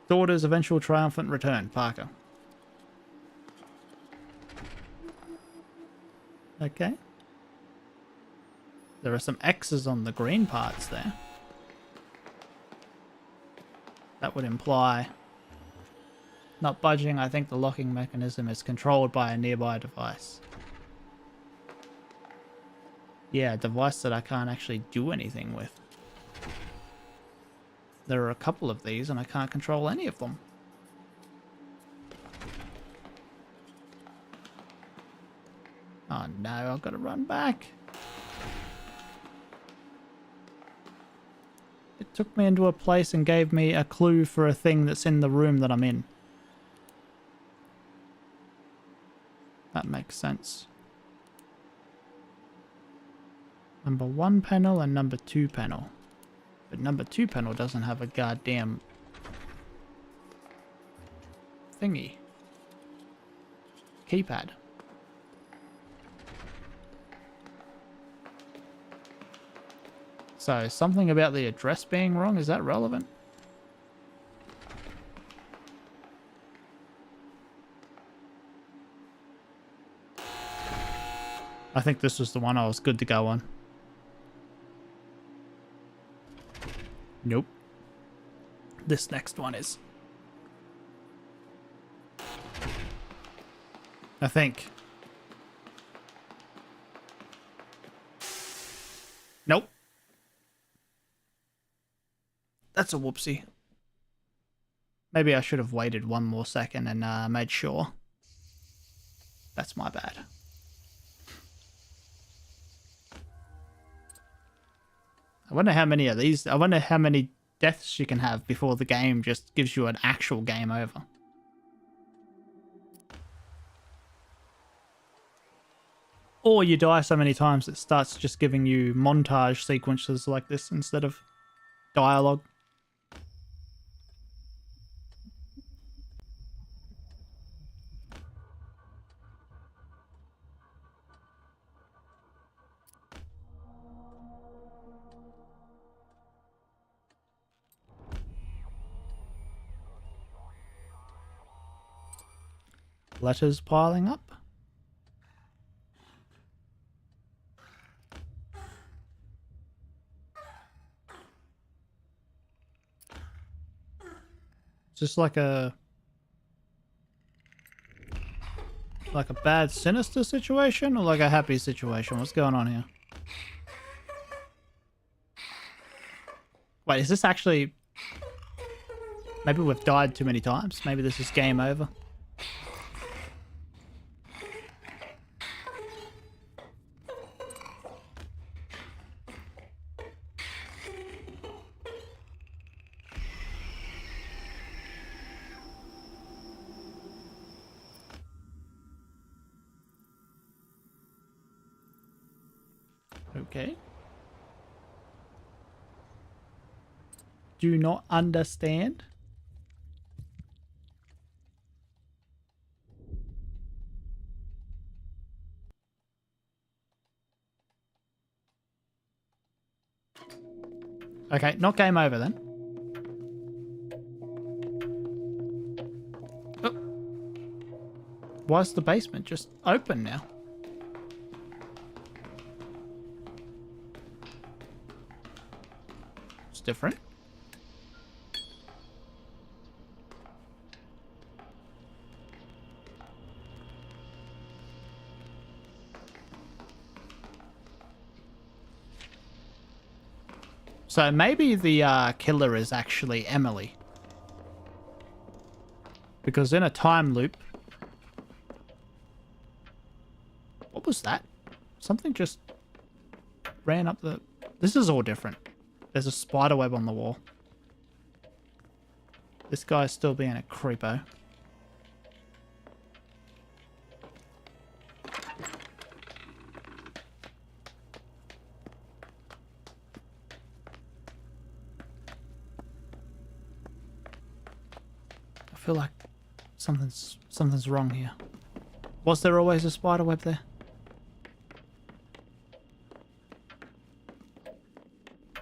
daughter's eventual triumphant return. Parker. Okay. There are some X's on the green parts there. That would imply not budging. I think the locking mechanism is controlled by a nearby device. Yeah, a device that I can't actually do anything with. There are a couple of these and I can't control any of them. Oh no, I've got to run back. It took me into a place and gave me a clue for a thing that's in the room that I'm in. That makes sense. Number 1 panel and number 2 panel. But number 2 panel doesn't have a goddamn thingy. Keypad. So, something about the address being wrong, is that relevant? I think this was the one I was good to go on. Nope. This next one is. I think. Nope. That's a whoopsie. Maybe I should have waited one more second and made sure. That's my bad. I wonder how many of these... I wonder how many deaths you can have before the game just gives you an actual game over. Or you die so many times it starts just giving you montage sequences like this instead of dialogue. Letters piling up. Just like a bad sinister situation or like a happy situation? What's going on here? Wait, is this actually... Maybe we've died too many times. Maybe this is game over. Okay. Do not understand. Okay, not game over then. Oh. Why is the basement just open now? It's different. So maybe the killer is actually Emily. Because in a time loop... What was that? Something just ran up the... This is all different. There's a spider web on the wall. This guy's still being a creepo. I feel like something's wrong here. Was there always a spider web there?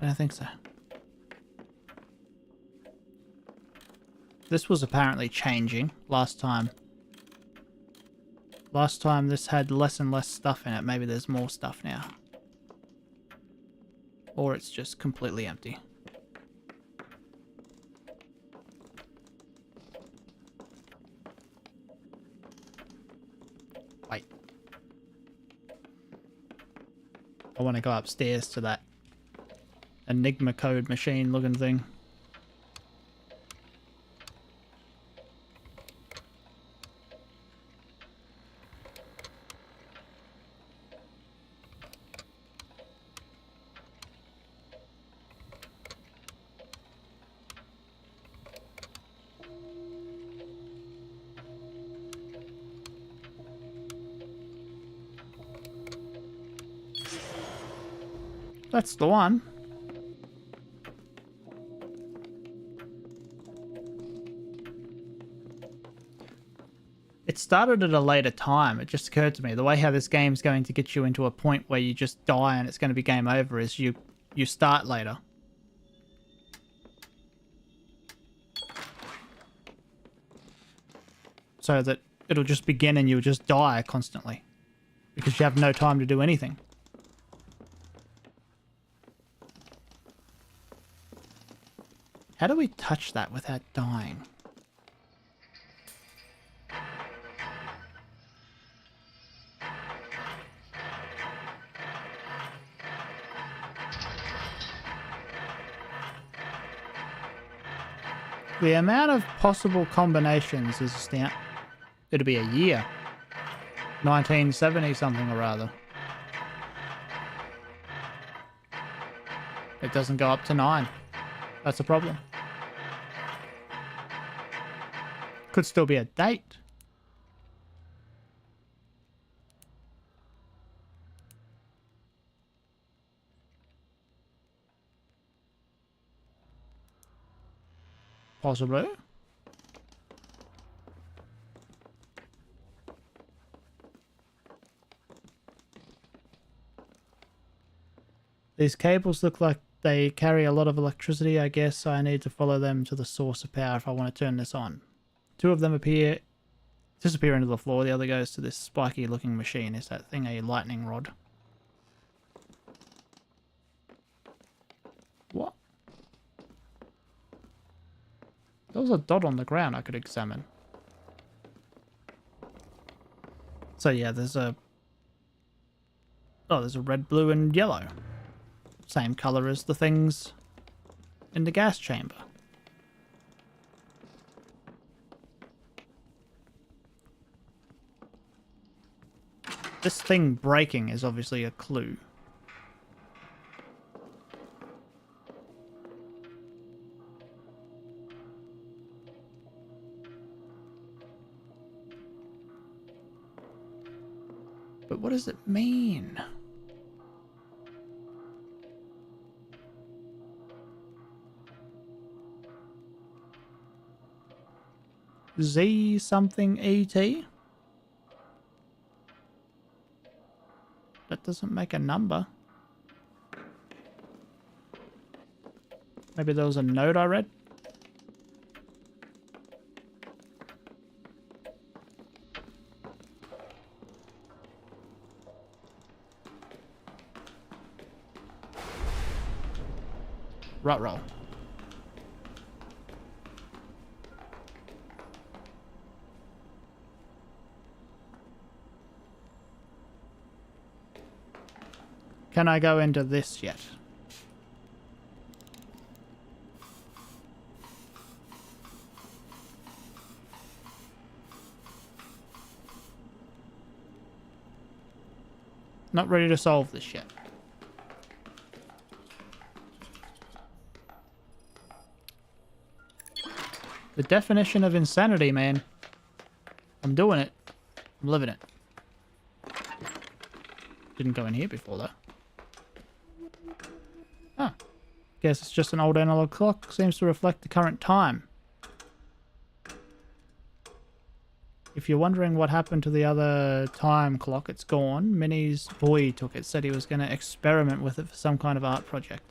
I don't think so. This was apparently changing last time. Last time this had less and less stuff in it. Maybe there's more stuff now. Or it's just completely empty. Wait. I want to go upstairs to that Enigma code machine looking thing. That's the one. It started at a later time. It just occurred to me. The way how this game's going to get you into a point where you just die and it's going to be game over is you start later. So that it'll just begin and you'll just die constantly. Because you have no time to do anything. How do we touch that without dying? The amount of possible combinations is now... It'll be a year. 1970 something or other. It doesn't go up to 9. That's a problem. Could still be a date. Possibly. These cables look like they carry a lot of electricity. I guess I need to follow them to the source of power if I want to turn this on. 2 of them disappear into the floor. The other goes to this spiky looking machine. Is that thing a lightning rod? What? There was a dot on the ground I could examine. So yeah, there's a... Oh, there's a red, blue, and yellow. Same color as the things in the gas chamber. This thing breaking is obviously a clue. But what does it mean? Z something ET? That doesn't make a number. Maybe there was a note I read? Ruh-roh. Can I go into this yet? Not ready to solve this yet. The definition of insanity, man. I'm doing it. I'm living it. Didn't go in here before, though. Ah. Guess it's just an old analog clock. Seems to reflect the current time. If you're wondering what happened to the other time clock, it's gone. Minnie's boy took it. Said he was going to experiment with it for some kind of art project.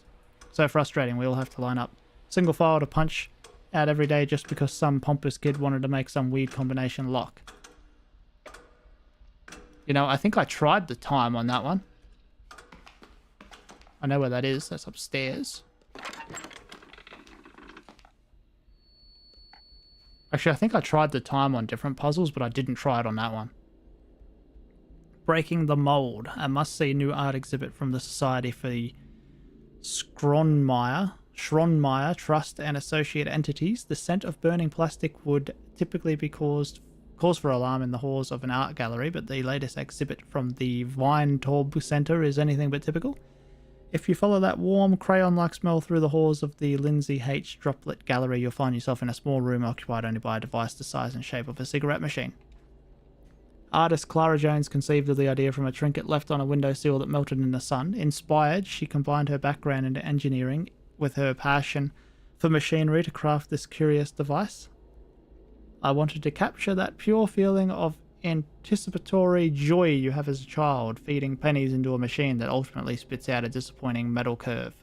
So frustrating. We all have to line up. Single file to punch out every day just because some pompous kid wanted to make some weird combination lock. You know, I think I tried the time on that one. I know where that is. That's upstairs. Actually, I think I tried the time on different puzzles, but I didn't try it on that one. Breaking the Mold. A must-see new art exhibit from the Society for the Schronmeyer Trust and associate entities. The scent of burning plastic would typically be cause for alarm in the halls of an art gallery, but the latest exhibit from the Weintraub Center is anything but typical. If you follow that warm, crayon-like smell through the halls of the Lindsay H. Droplet Gallery, you'll find yourself in a small room occupied only by a device the size and shape of a cigarette machine. Artist Clara Jones conceived of the idea from a trinket left on a windowsill that melted in the sun. Inspired, she combined her background into engineering with her passion for machinery to craft this curious device. I wanted to capture that pure feeling of anticipatory joy you have as a child, feeding pennies into a machine that ultimately spits out a disappointing metal curve.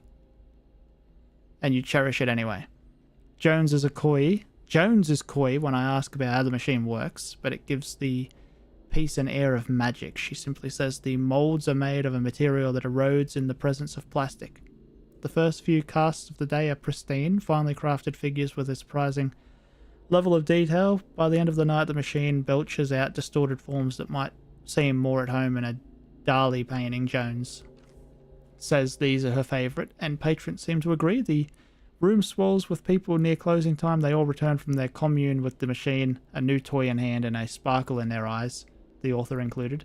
And you cherish it anyway. Jones is coy when I ask about how the machine works, but it gives the piece an air of magic. She simply says the molds are made of a material that erodes in the presence of plastic. The first few casts of the day are pristine, finely crafted figures with a surprising level of detail. By the end of the night, the machine belches out distorted forms that might seem more at home in a Dali painting. Jones says these are her favourite, and patrons seem to agree. The room swells with people near closing time. They all return from their commune with the machine, a new toy in hand and a sparkle in their eyes, the author included.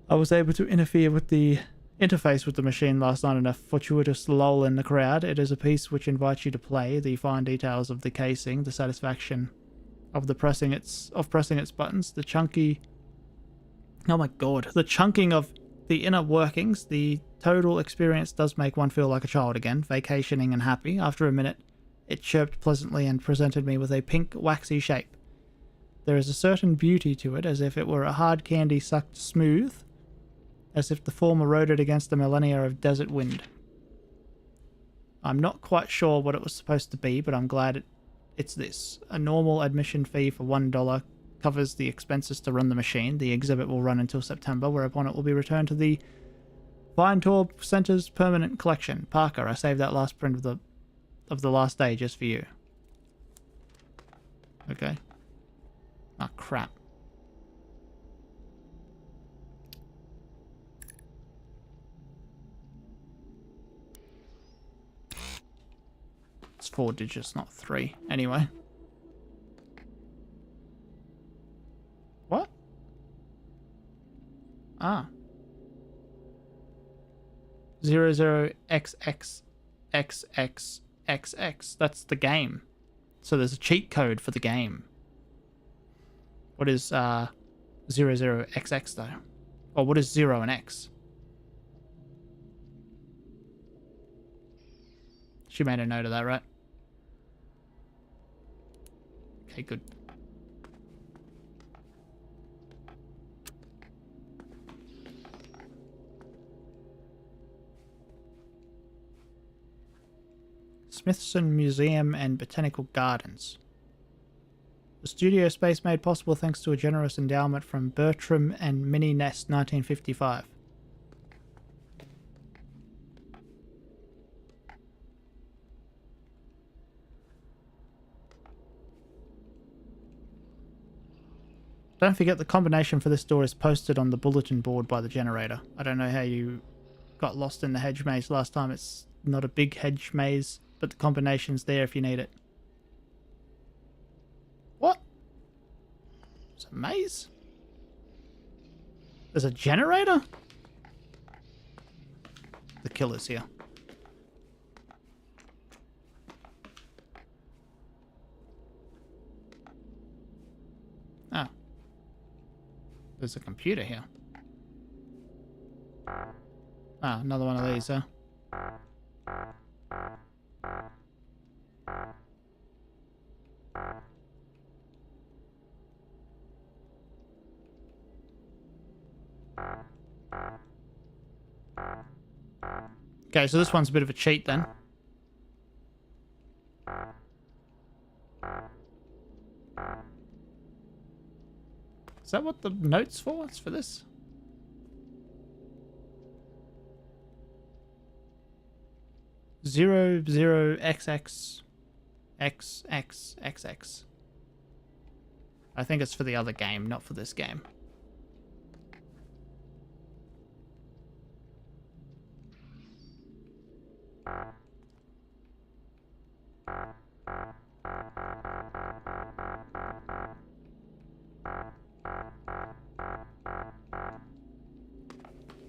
I was able to interface with the machine last night in a fortuitous lull in the crowd. It is a piece which invites you to play. The fine details of the casing, the satisfaction of pressing its buttons, the chunking of the inner workings, the total experience does make one feel like a child again, vacationing and happy. After a minute, it chirped pleasantly and presented me with a pink, waxy shape. There is a certain beauty to it, as if it were a hard candy sucked smooth, as if the form eroded against the millennia of desert wind. I'm not quite sure what it was supposed to be, but I'm glad it's this. A normal admission fee for $1 covers the expenses to run the machine. The exhibit will run until September, whereupon it will be returned to the Vine Tour Center's permanent collection. Parker, I saved that last print of the last day just for you. Okay. Ah, crap. It's 4 digits, not 3. Anyway. What? Ah. 00XXXXXX. That's the game. So there's a cheat code for the game. What is 00XX though? Or what is 0 and X? She made a note of that, right? Okay, good. Smithson Museum and Botanical Gardens. The studio space made possible thanks to a generous endowment from Bertram and Minnie Ness, 1955. Don't forget the combination for this door is posted on the bulletin board by the generator. I don't know how you got lost in the hedge maze last time. It's not a big hedge maze, but the combination's there if you need it. What? It's a maze? There's a generator? The killer's here. Oh. There's a computer here. Ah, another one of these, huh? Okay, so this one's a bit of a cheat then. Is that what the note's for? It's for this? Zero zero XX XXXX. I think it's for the other game, not for this game.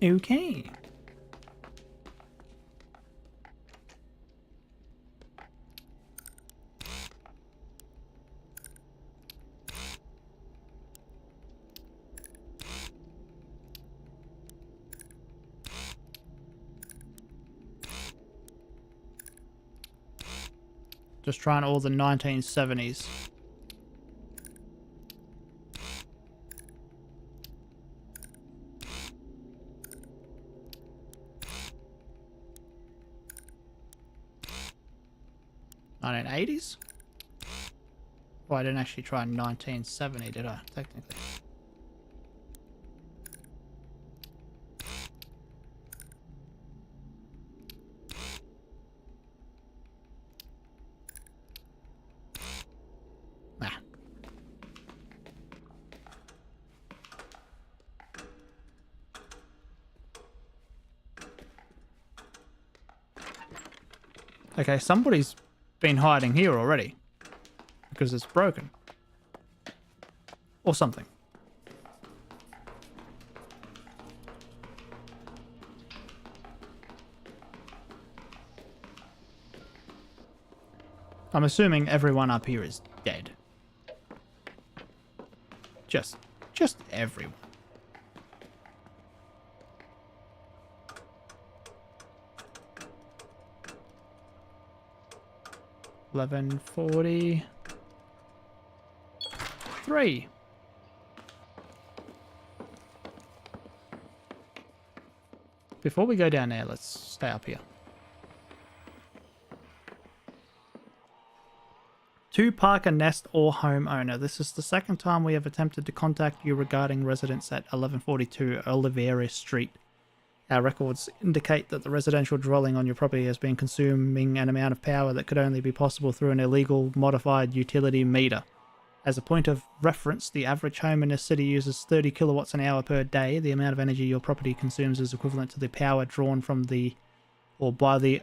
Okay. Just trying all the 1970s. $1980s? Oh, I didn't actually try 1970, did I? Technically. Nah. Okay, somebody's been hiding here already. Because it's broken. Or something. I'm assuming everyone up here is dead. Just everyone. $11.43. Before we go down there, let's stay up here. To Parker Nest or homeowner. This is the second time we have attempted to contact you regarding residence at 1142 Oliveira Street. Our records indicate that the residential dwelling on your property has been consuming an amount of power that could only be possible through an illegal modified utility meter. As a point of reference, the average home in this city uses 30 kilowatts an hour per day. The amount of energy your property consumes is equivalent to the power drawn from the or by the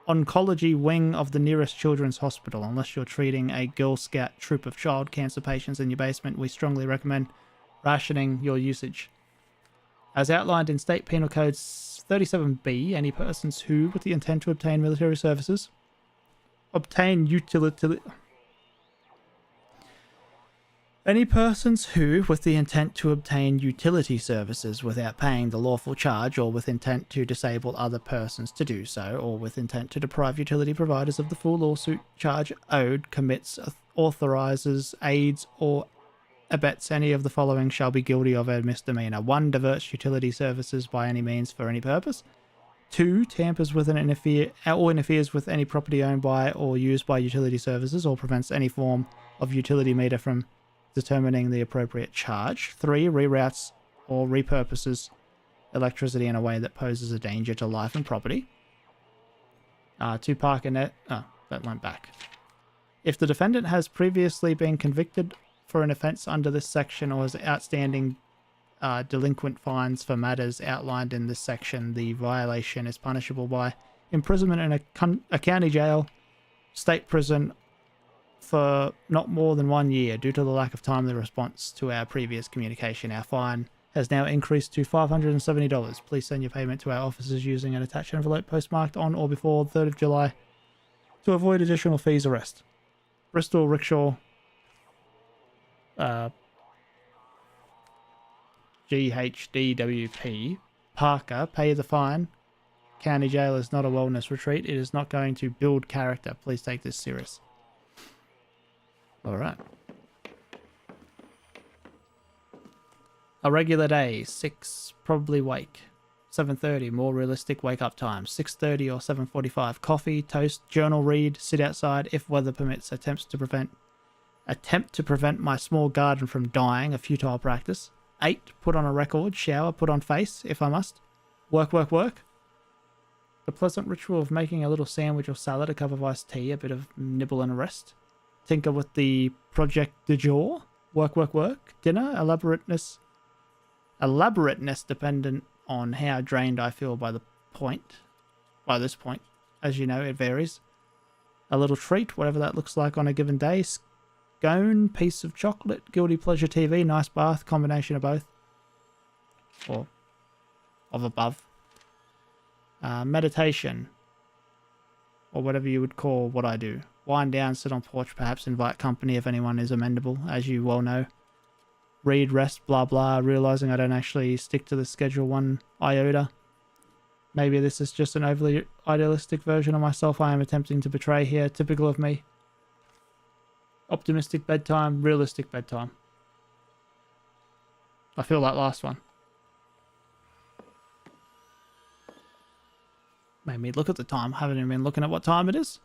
oncology wing of the nearest children's hospital. Unless you're treating a Girl Scout troop of child cancer patients in your basement, we strongly recommend rationing your usage. As outlined in State Penal Code 37B, any persons who, with the intent to obtain military services, Any persons who, with the intent to obtain utility services without paying the lawful charge, or with intent to disable other persons to do so, or with intent to deprive utility providers of the full lawsuit charge owed, commits, authorizes, aids, or abets any of the following shall be guilty of a misdemeanor. 1. Diverts utility services by any means for any purpose. 2. Tampers with interferes with any property owned by or used by utility services, or prevents any form of utility meter from determining the appropriate charge. 3. Reroutes or repurposes electricity in a way that poses a danger to life and property. 2. Park and net. Oh, that went back. If the defendant has previously been convicted for an offence under this section or has outstanding delinquent fines for matters outlined in this section, the violation is punishable by imprisonment in a county jail, state prison, for not more than 1 year. Due to the lack of timely response to our previous communication, our fine has now increased to $570. Please send your payment to our offices using an attached envelope postmarked on or before 3rd of July to avoid additional fees or arrest. Bristol Rickshaw GHDWP Parker, pay the fine. County jail is not a wellness retreat. It is not going to build character. Please take this serious. Alright. A regular day, 6, probably wake. 7:30, more realistic wake up time. 6:30 or 7:45, coffee, toast, journal read, sit outside if weather permits. Attempt to prevent my small garden from dying, a futile practice. 8, put on a record, shower, put on face if I must. Work. The pleasant ritual of making a little sandwich or salad, a cup of iced tea, a bit of nibble and a rest. Tinker with the project du jour. Work. Dinner, elaborateness dependent on how drained I feel by this point. As you know, it varies. A little treat, whatever that looks like on a given day. Scone, piece of chocolate, guilty pleasure TV, nice bath, combination of both. Or of above. Meditation. Or whatever you would call what I do. Wind down, sit on porch, perhaps invite company if anyone is amenable, as you well know. Read, rest, blah blah, realizing I don't actually stick to the schedule one iota. Maybe this is just an overly idealistic version of myself I am attempting to portray here. Typical of me. Optimistic bedtime, realistic bedtime. I feel that last one. Made me look at the time. Haven't even been looking at what time it is.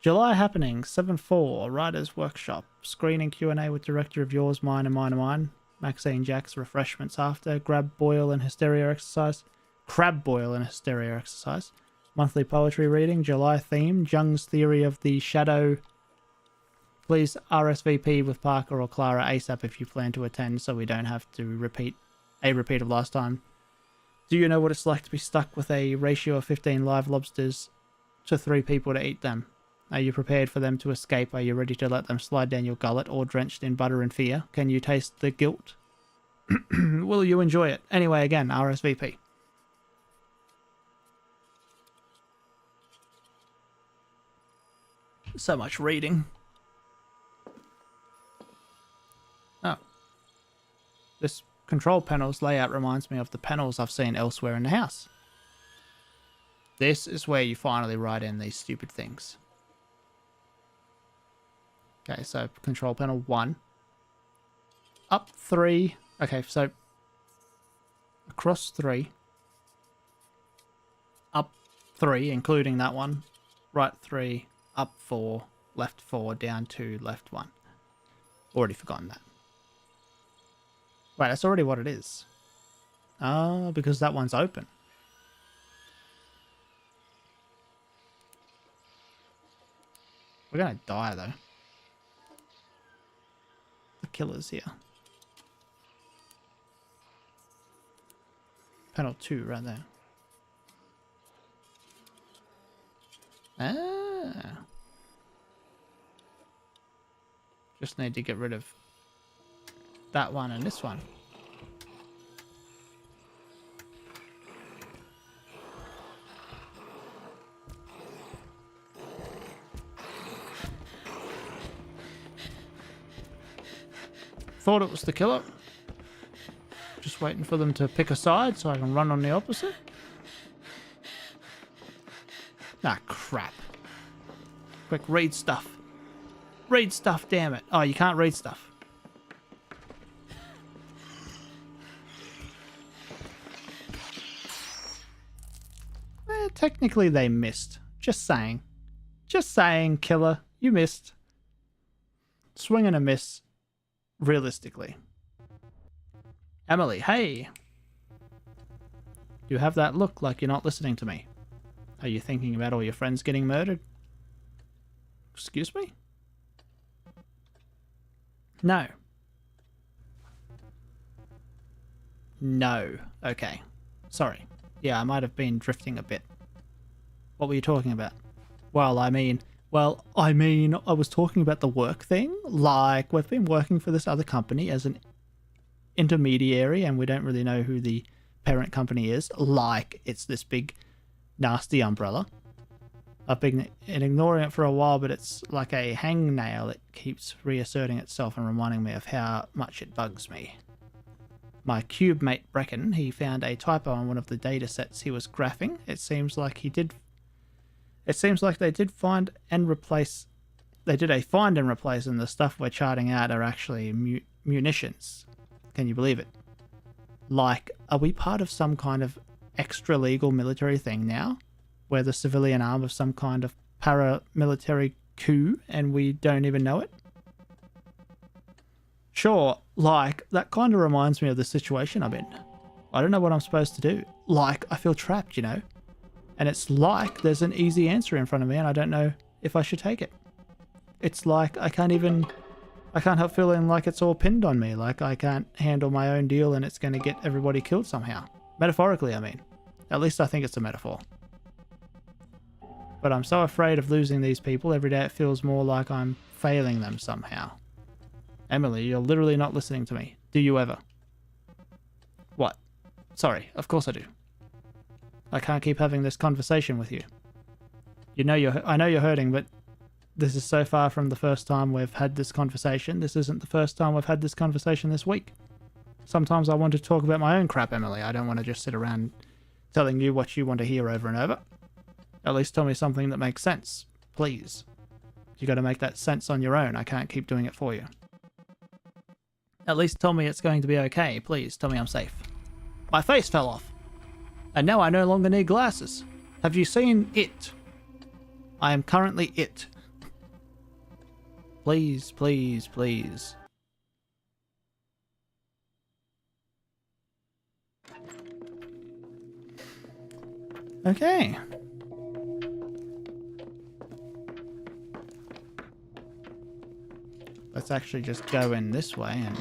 July happening, 7/4, Writers Workshop. Screening Q&A with director of yours, mine, and mine, and mine. Maxine Jack's refreshments after. Grab boil and hysteria exercise. Crab boil and hysteria exercise. Monthly poetry reading, July theme. Jung's theory of the shadow. Please RSVP with Parker or Clara ASAP if you plan to attend so we don't have to repeat of last time. Do you know what it's like to be stuck with a ratio of 15 live lobsters to 3 people to eat them? Are you prepared for them to escape? Are you ready to let them slide down your gullet or drenched in butter and fear? Can you taste the guilt? Will you enjoy it? Anyway, again, RSVP. So much reading. Oh. This control panel's layout reminds me of the panels I've seen elsewhere in the house. This is where you finally write in these stupid things. Okay, so control panel 1. Up 3. Okay, so across 3. Up 3, including that one. Right 3. Up 4. Left 4. Down 2. Left 1. Already forgotten that. Wait, that's already what it is. Oh, because that one's open. We're gonna die, though. The killer's here. Panel 2 right there. Ah. Just need to get rid of that one and this one. Thought it was the killer. Just waiting for them to pick a side so I can run on the opposite. Ah, crap. Quick, read stuff. Read stuff, damn it. Oh, you can't read stuff. Technically they missed. Just saying. Just saying, killer. You missed. Swing and a miss. Realistically. Emily, hey. You have that look like you're not listening to me. Are you thinking about all your friends getting murdered? Excuse me? No. No. Okay. Sorry. Yeah, I might have been drifting a bit. What were you talking about? Well, I mean, I was talking about the work thing. Like, we've been working for this other company as an intermediary, and we don't really know who the parent company is. Like, it's this big, nasty umbrella. I've been ignoring it for a while, but it's like a hangnail. It keeps reasserting itself and reminding me of how much it bugs me. My cube mate Brecken, he found a typo on one of the data sets he was graphing. It seems like they did find and replace. They did a find and replace, and the stuff we're charting out are actually munitions. Can you believe it? Like, are we part of some kind of extra legal military thing now? We're the civilian arm of some kind of paramilitary coup and we don't even know it? Sure, like, that kind of reminds me of the situation I'm in. I don't know what I'm supposed to do. Like, I feel trapped, you know? And it's like there's an easy answer in front of me and I don't know if I should take it. It's like I can't help feeling like it's all pinned on me. Like I can't handle my own deal and it's going to get everybody killed somehow. Metaphorically, I mean. At least I think it's a metaphor. But I'm so afraid of losing these people. Every day it feels more like I'm failing them somehow. Emily, you're literally not listening to me. Do you ever? What? Sorry, of course I do. I can't keep having this conversation with you. I know you're hurting, but this is so far from the first time we've had this conversation. This isn't the first time we've had this conversation this week. Sometimes I want to talk about my own crap, Emily. I don't want to just sit around telling you what you want to hear over and over. At least tell me something that makes sense, please. You got to make that sense on your own. I can't keep doing it for you. At least tell me it's going to be okay, please. Tell me I'm safe. My face fell off. And now I no longer need glasses. Have you seen it? I am currently it. Please, please, please. Okay. Let's actually just go in this way and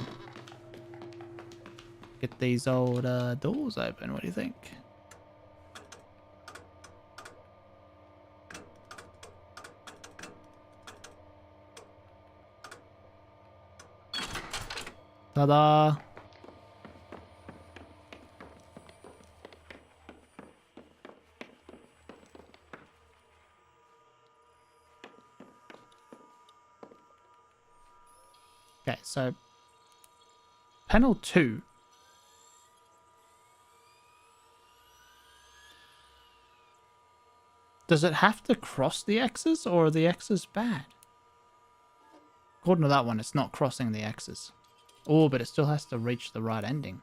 get these old doors open. What do you think? Ta-da! Okay, so panel 2. Does it have to cross the X's, or are the X's bad? According to that one, it's not crossing the X's. Oh, but it still has to reach the right ending.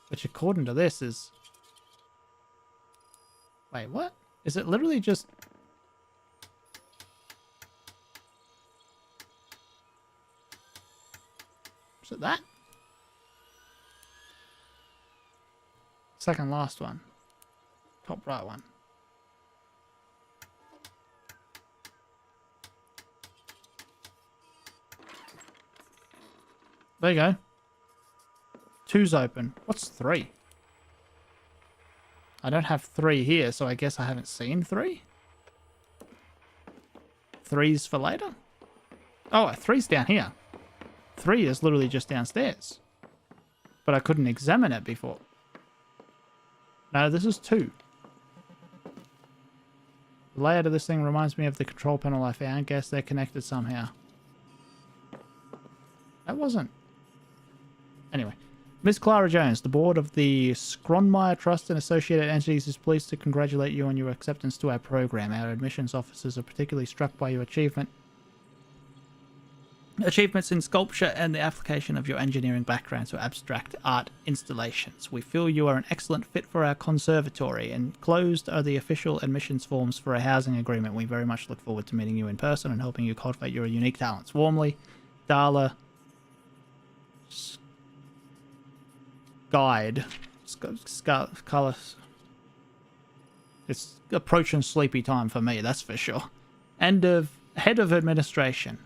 Which according to this is... Wait, what? Is it literally just... Is it that? Second last one. Top right one. There you go. 2's open. What's 3? I don't have 3 here, so I guess I haven't seen 3. 3's for later? Oh, 3's down here. 3 is literally just downstairs. But I couldn't examine it before. No, this is 2. The layout of this thing reminds me of the control panel I found. Guess they're connected somehow. That wasn't... Anyway. Ms. Clara Jones, the board of the Skronmeyer Trust and associated entities is pleased to congratulate you on your acceptance to our program. Our admissions officers are particularly struck by your achievements in sculpture and the application of your engineering background to abstract art installations. We feel you are an excellent fit for our conservatory. Enclosed are the official admissions forms for a housing agreement. We very much look forward to meeting you in person and helping you cultivate your unique talents. Warmly, Darla Guide. It's approaching sleepy time for me, that's for sure. Head of administration.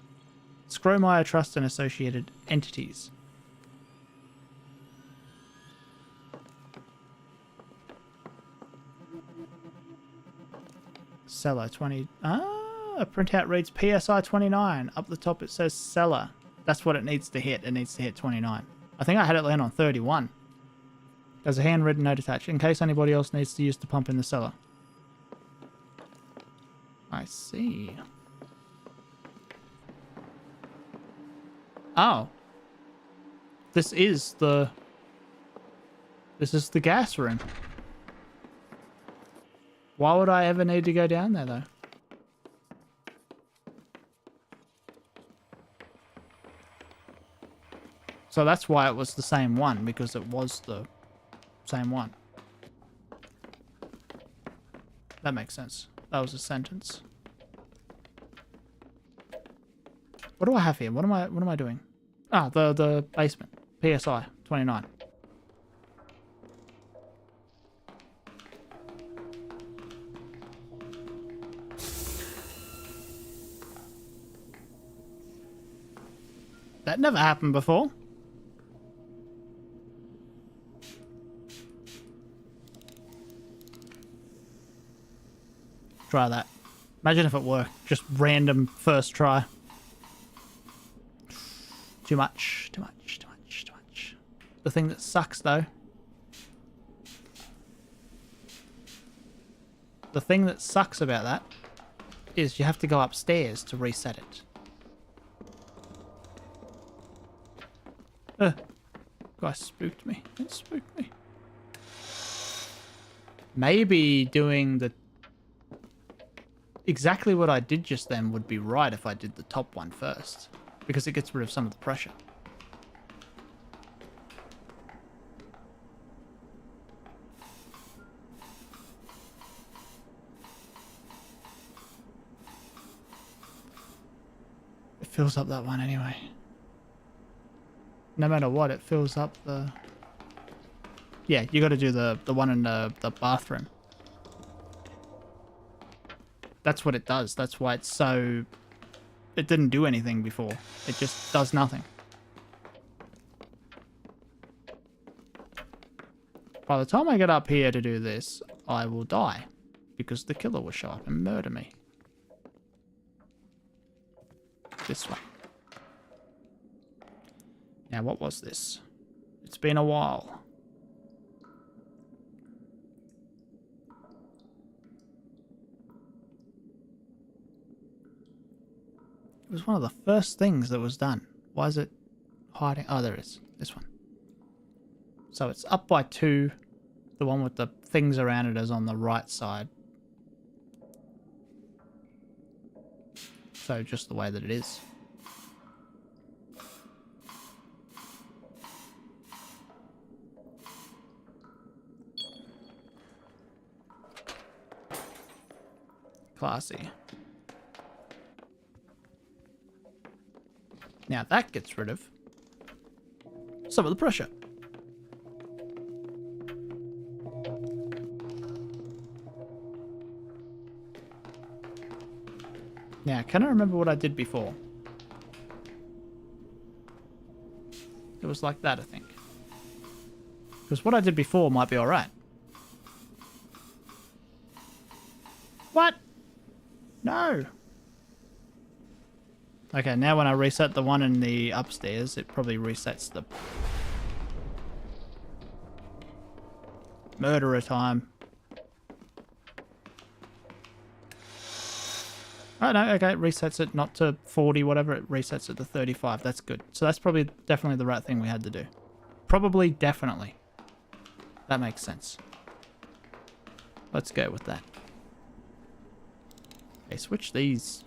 Skronmeyer Trust and associated entities. Seller 20. A printout reads PSI 29. Up the top it says seller. That's what it needs to hit. It needs to hit 29. I think I had it land on 31. There's a handwritten note attached in case anybody else needs to use the pump in the cellar. I see. Oh. This is the gas room. Why would I ever need to go down there, though? So that's why it was the same one, because it was the same one. That makes sense. That was a sentence. What do I have here? What am I doing? Ah, the basement. PSI 29. That never happened before. Try that. Imagine if it worked. Just random first try. Too much. Too much. Too much. Too much. The thing that sucks, though. The thing that sucks about that is you have to go upstairs to reset it. Guy spooked me. It spooked me. Maybe doing the... exactly what I did just then would be right if I did the top one first. Because it gets rid of some of the pressure. It fills up that one anyway. No matter what, it fills up the... yeah, you got to do the one in the bathroom. That's what it does. That's why it's so... it didn't do anything before. It just does nothing. By the time I get up here to do this, I will die. Because the killer will show up and murder me. This way. Now, what was this? It's been a while. It was one of the first things that was done. Why is it hiding? Oh, there it is. This one. So it's up by 2. The one with the things around it is on the right side. So just the way that it is. Classy. Now that gets rid of some of the pressure. Now, can I remember what I did before? It was like that, I think. Because what I did before might be alright. What? No. Okay, now when I reset the one in the upstairs, it probably resets the... murderer time. Oh, no, okay, it resets it not to 40, whatever, it resets it to 35. That's good. So that's probably definitely the right thing we had to do. Probably, definitely. That makes sense. Let's go with that. Okay, switch these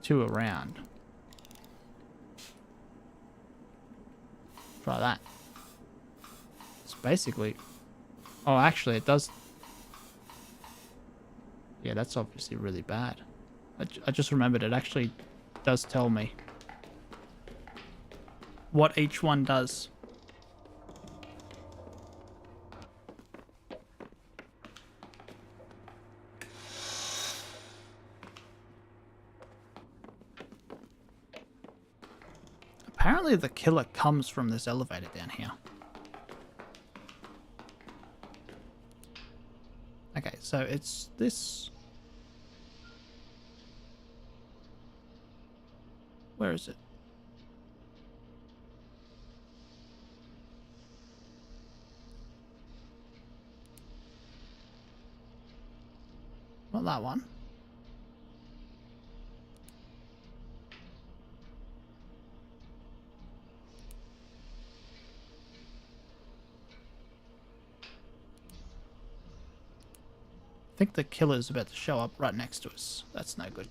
2 around. Try that. It's basically... oh, actually, it does... yeah, that's obviously really bad. I just remembered it actually does tell me what each one does. Apparently the killer comes from this elevator down here. Okay, so it's this... where is it? Not that one. I think the killer's about to show up right next to us. That's no good.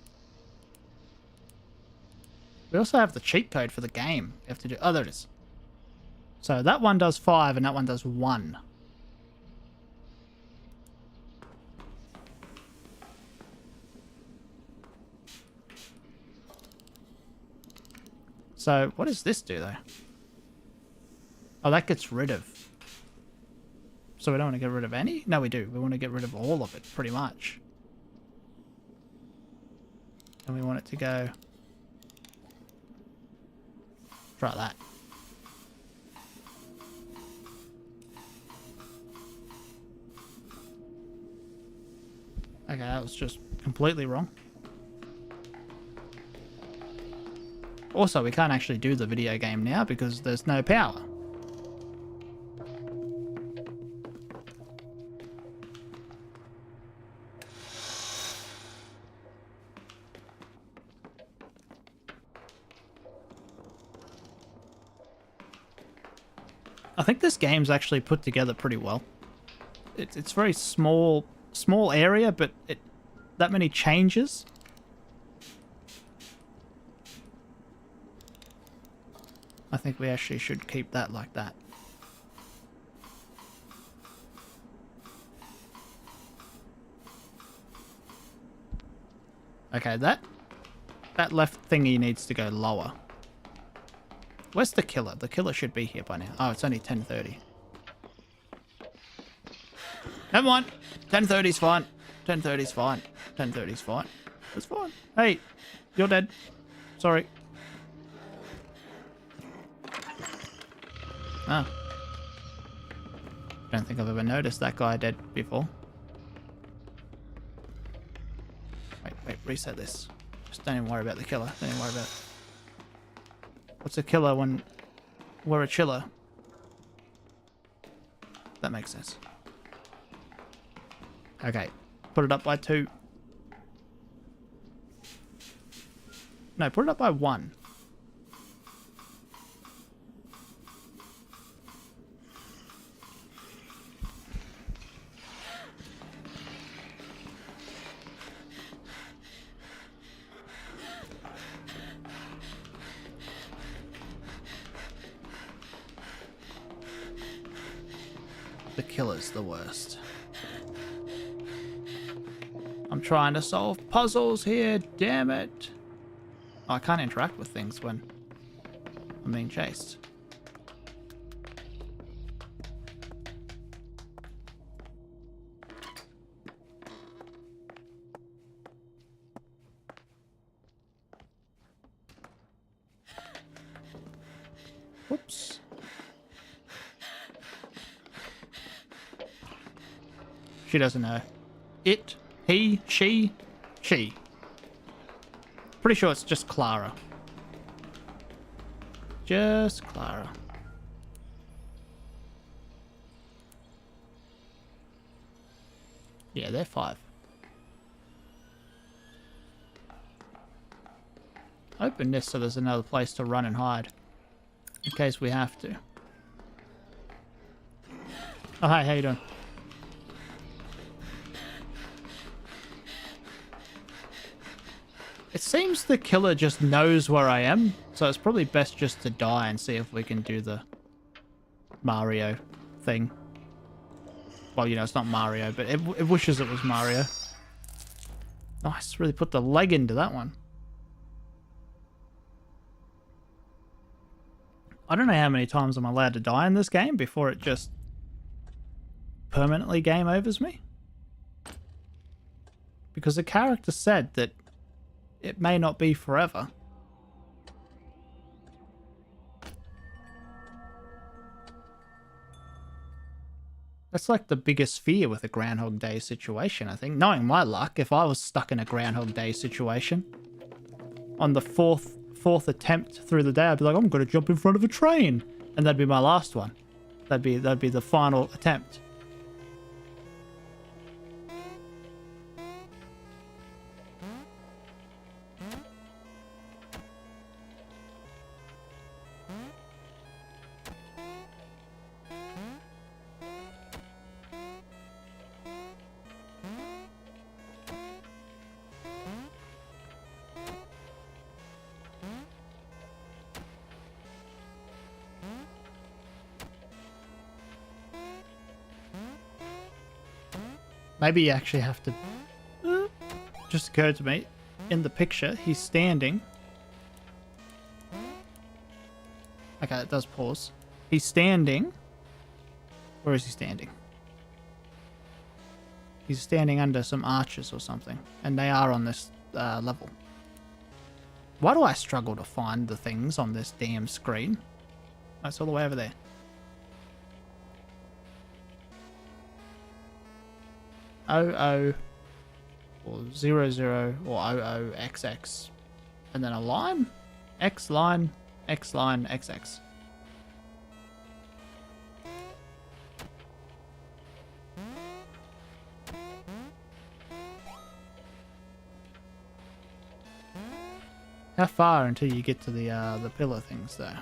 We also have the cheat code for the game. You have to do... oh, there it is. So that one does 5 and that one does 1. So what does this do though? Oh, that gets rid of... so we don't want to get rid of any? No, we do. We want to get rid of all of it, pretty much. And we want it to go... try that. Okay, that was just completely wrong. Also, we can't actually do the video game now because there's no power. I think this game's actually put together pretty well. It's very small area, but that many changes. I think we actually should keep that like that. Okay, that left thingy needs to go lower. Where's the killer? The killer should be here by now. Oh, it's only 10:30. Never mind. 10:30's fine. 10:30's fine. 10:30's fine. It's fine. Hey, you're dead. Sorry. Ah. Don't think I've ever noticed that guy dead before. Wait, reset this. Just don't even worry about the killer. Don't even worry about it. What's a killer when we're a chiller? That makes sense. Okay, put it up by 2. No, put it up by 1. The killer's the worst. I'm trying to solve puzzles here, damn it. Oh, I can't interact with things when I'm being chased. Whoops. She doesn't know. It, he, she. Pretty sure it's just Clara. Just Clara. Yeah, they're 5. Open this so there's another place to run and hide. In case we have to. Oh, hi, how you doing? It seems the killer just knows where I am, so it's probably best just to die and see if we can do the Mario thing. Well, you know, it's not Mario, but it wishes it was Mario. Nice, really put the leg into that one. I don't know how many times I'm allowed to die in this game before it just permanently game overs me. Because the character said that it may not be forever. That's like the biggest fear with a Groundhog Day situation, I think. Knowing my luck, if I was stuck in a Groundhog Day situation, on the fourth attempt through the day, I'd be like, I'm going to jump in front of a train. And that'd be my last one. That'd be the final attempt. Maybe you actually have to... Just occurred to me. In the picture, he's standing. Okay, it does pause. He's standing. Where is he standing? He's standing under some arches or something. And they are on this level. Why do I struggle to find the things on this damn screen? That's all the way over there. OO or 00 or OOXX and then a line, X line, X line, XX. How far until you get to the pillar things though?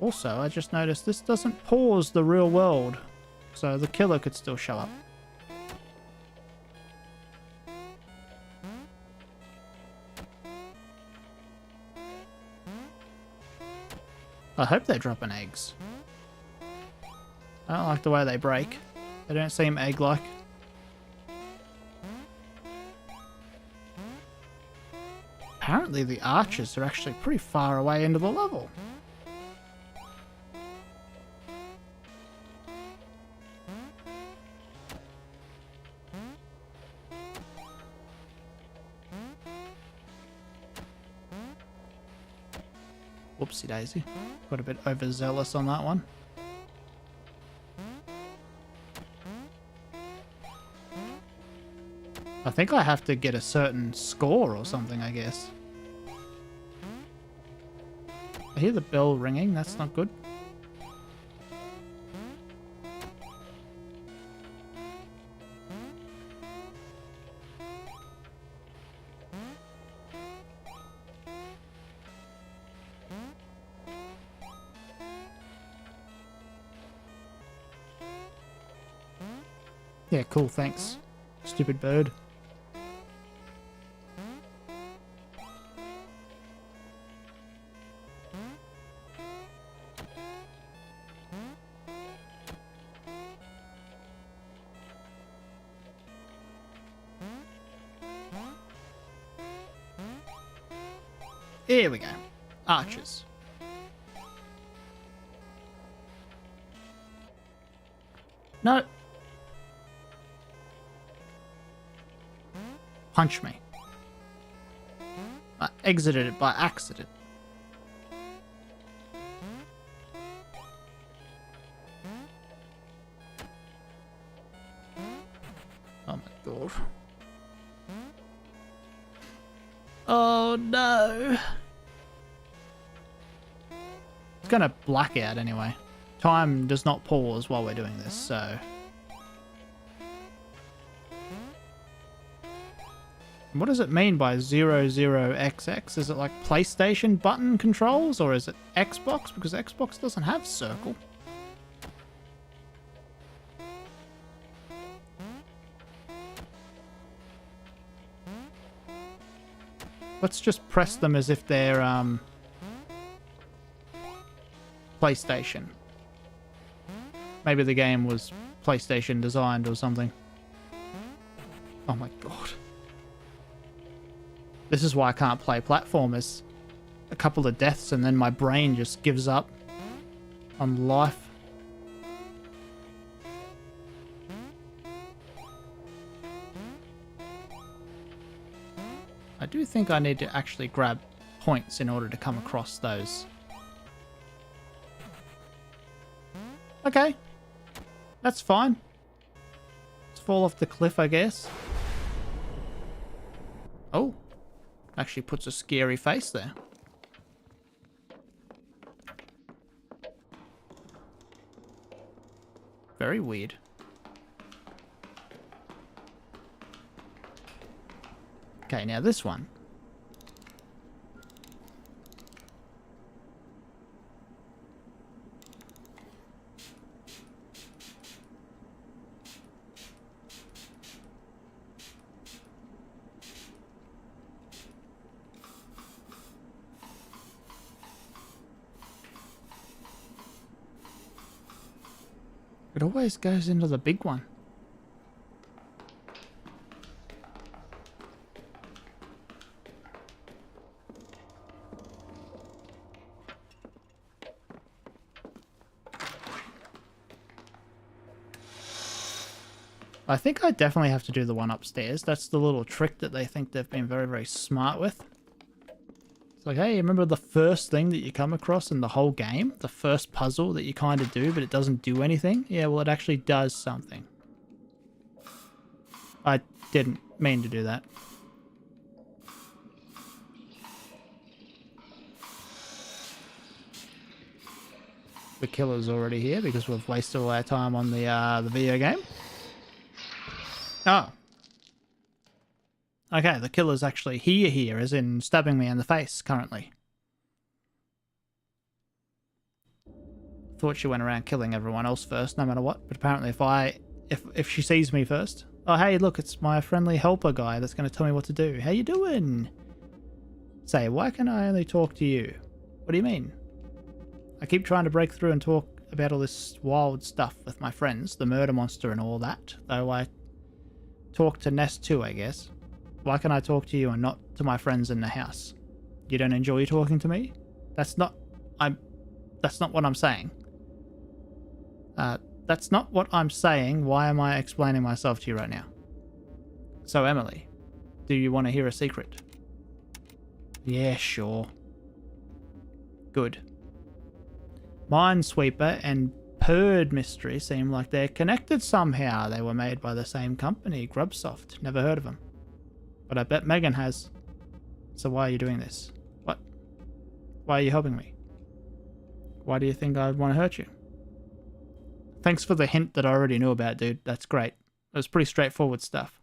Also, I just noticed this doesn't pause the real world, so the killer could still show up. I hope they're dropping eggs. I don't like the way they break. They don't seem egg-like. Apparently the archers are actually pretty far away into the level. Whoopsie daisy. Got a bit overzealous on that one. I think I have to get a certain score or something, I guess. I hear the bell ringing. That's not good. Yeah, cool, thanks. Stupid bird. Here we go. Archers. No. Punch me. I exited it by accident. Oh my god. Oh no. It's gonna black out anyway. Time does not pause while we're doing this, so... What does it mean by 00XX? Is it like PlayStation button controls, or is it Xbox? Because Xbox doesn't have circle. Let's just press them as if they're PlayStation. Maybe the game was PlayStation designed or something. Oh my god. This is why I can't play platformers. A couple of deaths and then my brain just gives up on life. I do think I need to actually grab points in order to come across those. Okay. That's fine. Let's fall off the cliff, I guess. Oh. Actually puts a scary face there. Very weird. Okay, now this one. It always goes into the big one. I think I definitely have to do the one upstairs. That's the little trick that they think they've been very, very smart with. It's like, hey, remember the first thing that you come across in the whole game? The first puzzle that you kind of do, but it doesn't do anything? Yeah, well, it actually does something. I didn't mean to do that. The killer's already here because we've wasted all our time on the video game. Oh. Okay, the killer's actually here, as in stabbing me in the face currently. Thought she went around killing everyone else first, no matter what. But apparently if she sees me first... Oh, hey, look, it's my friendly helper guy that's going to tell me what to do. How you doing? Say, why can I only talk to you? What do you mean? I keep trying to break through and talk about all this wild stuff with my friends, the murder monster and all that, though I talk to Nest too, I guess. Why can I talk to you and not to my friends in the house? You don't enjoy talking to me? That's not what I'm saying. That's not what I'm saying. Why am I explaining myself to you right now? So, Emily, do you want to hear a secret? Yeah, sure. Good. Minesweeper and Purd Mystery seem like they're connected somehow. They were made by the same company, Grubsoft. Never heard of them. But I bet Megan has. So why are you doing this? What? Why are you helping me? Why do you think I'd want to hurt you? Thanks for the hint that I already knew about, dude. That's great. It was pretty straightforward stuff.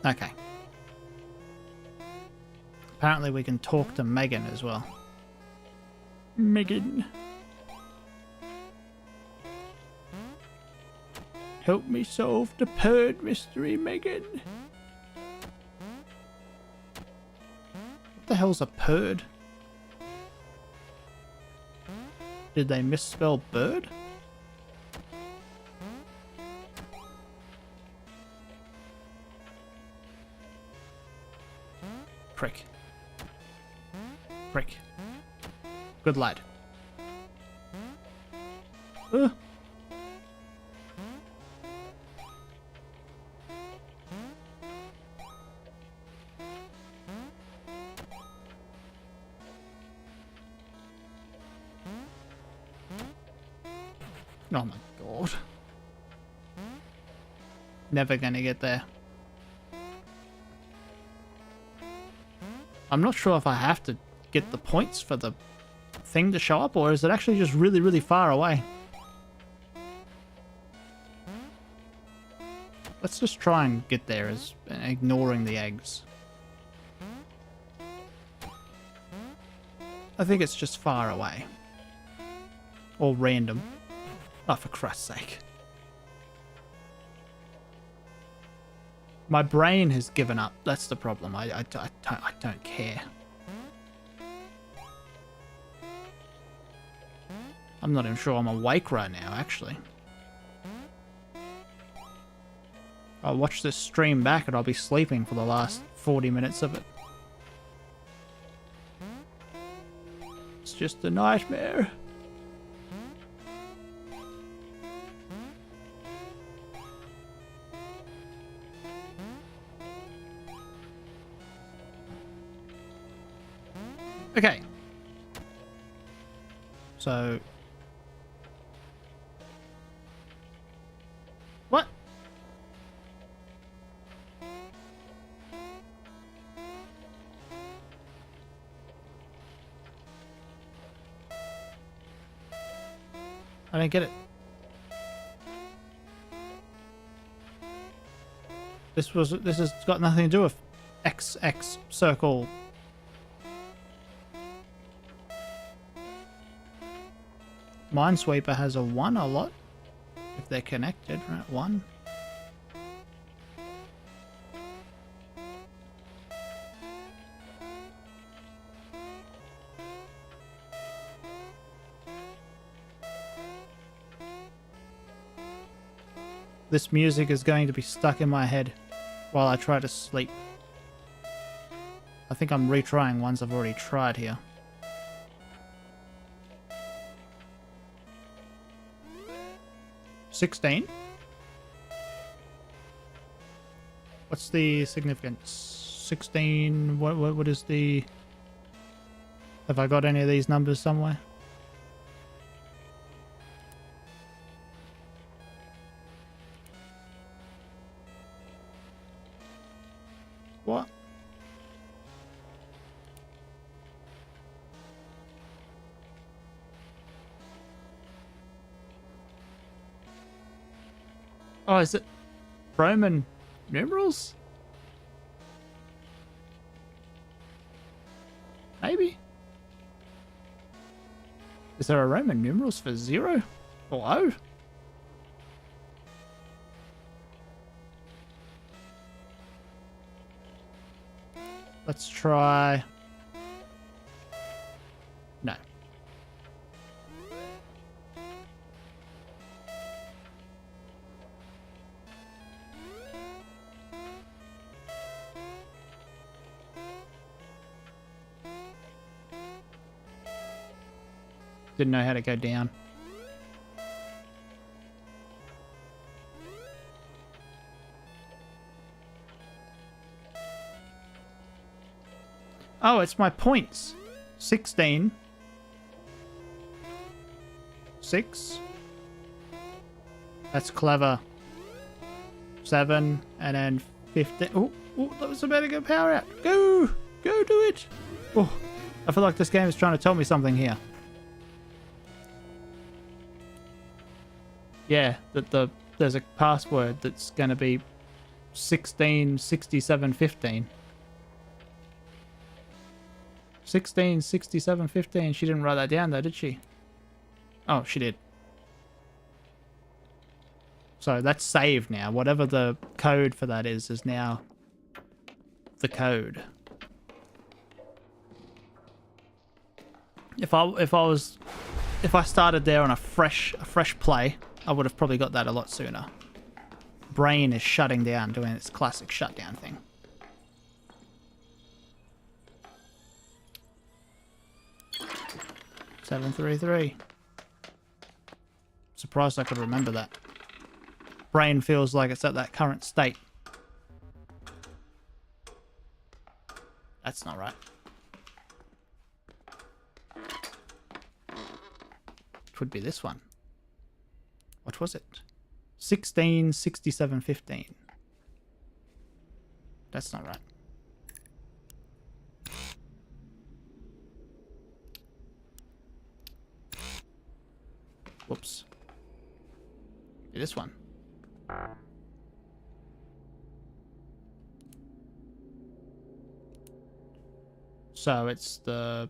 Okay. Apparently we can talk to Megan as well. Megan. Help me solve the Purd mystery, Megan. What the hell's a Purd? Did they misspell bird? Prick. Prick. Good lad. Oh my god. Never gonna get there. I'm not sure if I have to get the points for the thing to show up, or is it actually just really, really far away? Let's just try and get there as ignoring the eggs. I think it's just far away. Or random. Oh, for Christ's sake. My brain has given up. That's the problem. I don't care. I'm not even sure I'm awake right now, actually. I'll watch this stream back and I'll be sleeping for the last 40 minutes of it. It's just a nightmare. Okay. So... What? I don't get it. This has got nothing to do with XX circle. Minesweeper has a 1 a lot. If they're connected, right? 1. This music is going to be stuck in my head while I try to sleep. I think I'm retrying ones I've already tried here. $16. What's the significance? 16. What is the... Have I got any of these numbers somewhere? What? Oh, is it Roman numerals? Maybe. Is there a Roman numerals for 0 or O? Let's try... No. Didn't know how to go down. Oh, it's my points. 16. 6. That's clever. 7. And then 15. Oh, that was about to go power out. Go! Go do it! Oh, I feel like this game is trying to tell me something here. Yeah, that there's a password that's going to be 166715. 166715. She didn't write that down though, did she? Oh, she did. So that's saved now. Whatever the code for that is now the code. If I started there on a fresh play, I would have probably got that a lot sooner. Brain is shutting down, doing its classic shutdown thing. $733. Surprised I could remember that. Brain feels like it's at that current state. That's not right. It would be this one. What was it? 166715. That's not right. Whoops. Be this one. So it's the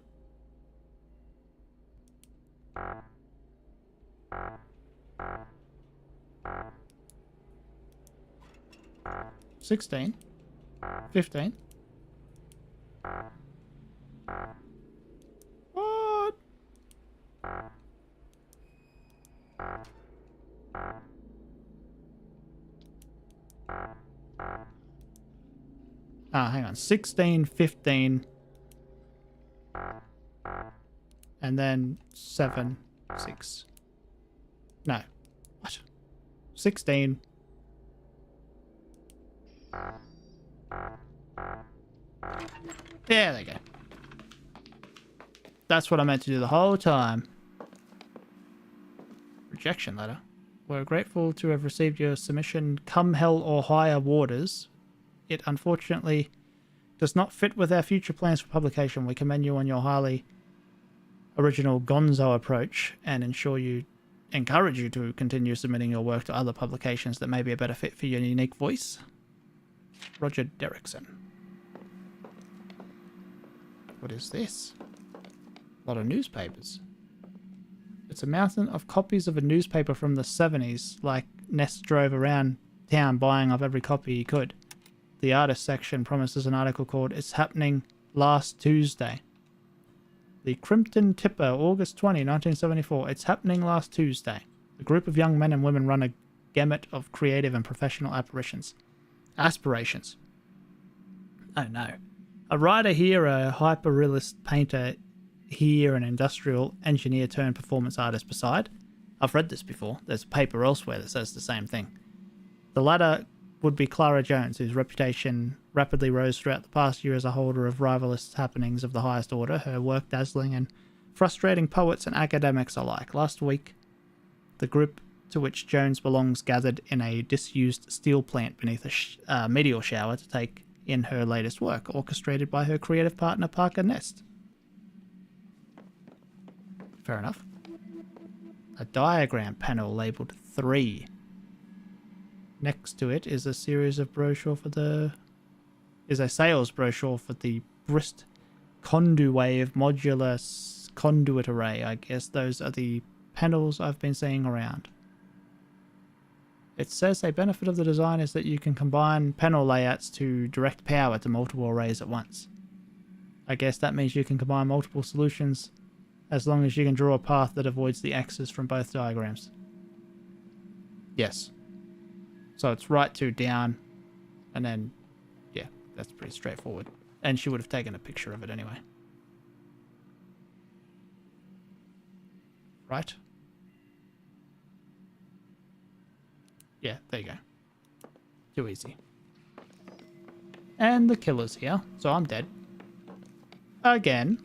16, 15. What? Ah, hang on. 16, 15. And then 7, 6. No. What? 16. There they go. That's what I meant to do the whole time. Rejection letter. We're grateful to have received your submission, Come Hell or Higher Waters. It unfortunately does not fit with our future plans for publication. We commend you on your highly original gonzo approach and encourage you to continue submitting your work to other publications that may be a better fit for your unique voice. Roger Derrickson. What is this? A lot of newspapers. It's a mountain of copies of a newspaper from the 70s, like Ness drove around town buying up every copy he could. The artist section promises an article called It's Happening Last Tuesday. The Crimpton Tipper, August 20, 1974. It's happening last Tuesday. A group of young men and women run a gamut of creative and professional aspirations. Oh no. A writer here, a hyper-realist painter here, an industrial engineer turned performance artist beside. I've read this before. There's a paper elsewhere that says the same thing. The latter would be Clara Jones, whose reputation rapidly rose throughout the past year as a holder of rivalist happenings of the highest order, her work dazzling and frustrating poets and academics alike. Last week, the group to which Jones belongs gathered in a disused steel plant beneath a meteor shower to take in her latest work, orchestrated by her creative partner Parker Nest. Fair enough. A diagram panel labelled 3. Next to it is a series of brochure for the... is a sales brochure for the Brist Conduwave modular conduit array. I guess those are the panels I've been seeing around. It says a benefit of the design is that you can combine panel layouts to direct power to multiple arrays at once. I guess that means you can combine multiple solutions as long as you can draw a path that avoids the axes from both diagrams. Yes. So it's right to down, and then, yeah, that's pretty straightforward. And she would have taken a picture of it anyway. Right? Yeah, there you go. Too easy. And the killer's here, so I'm dead. Again.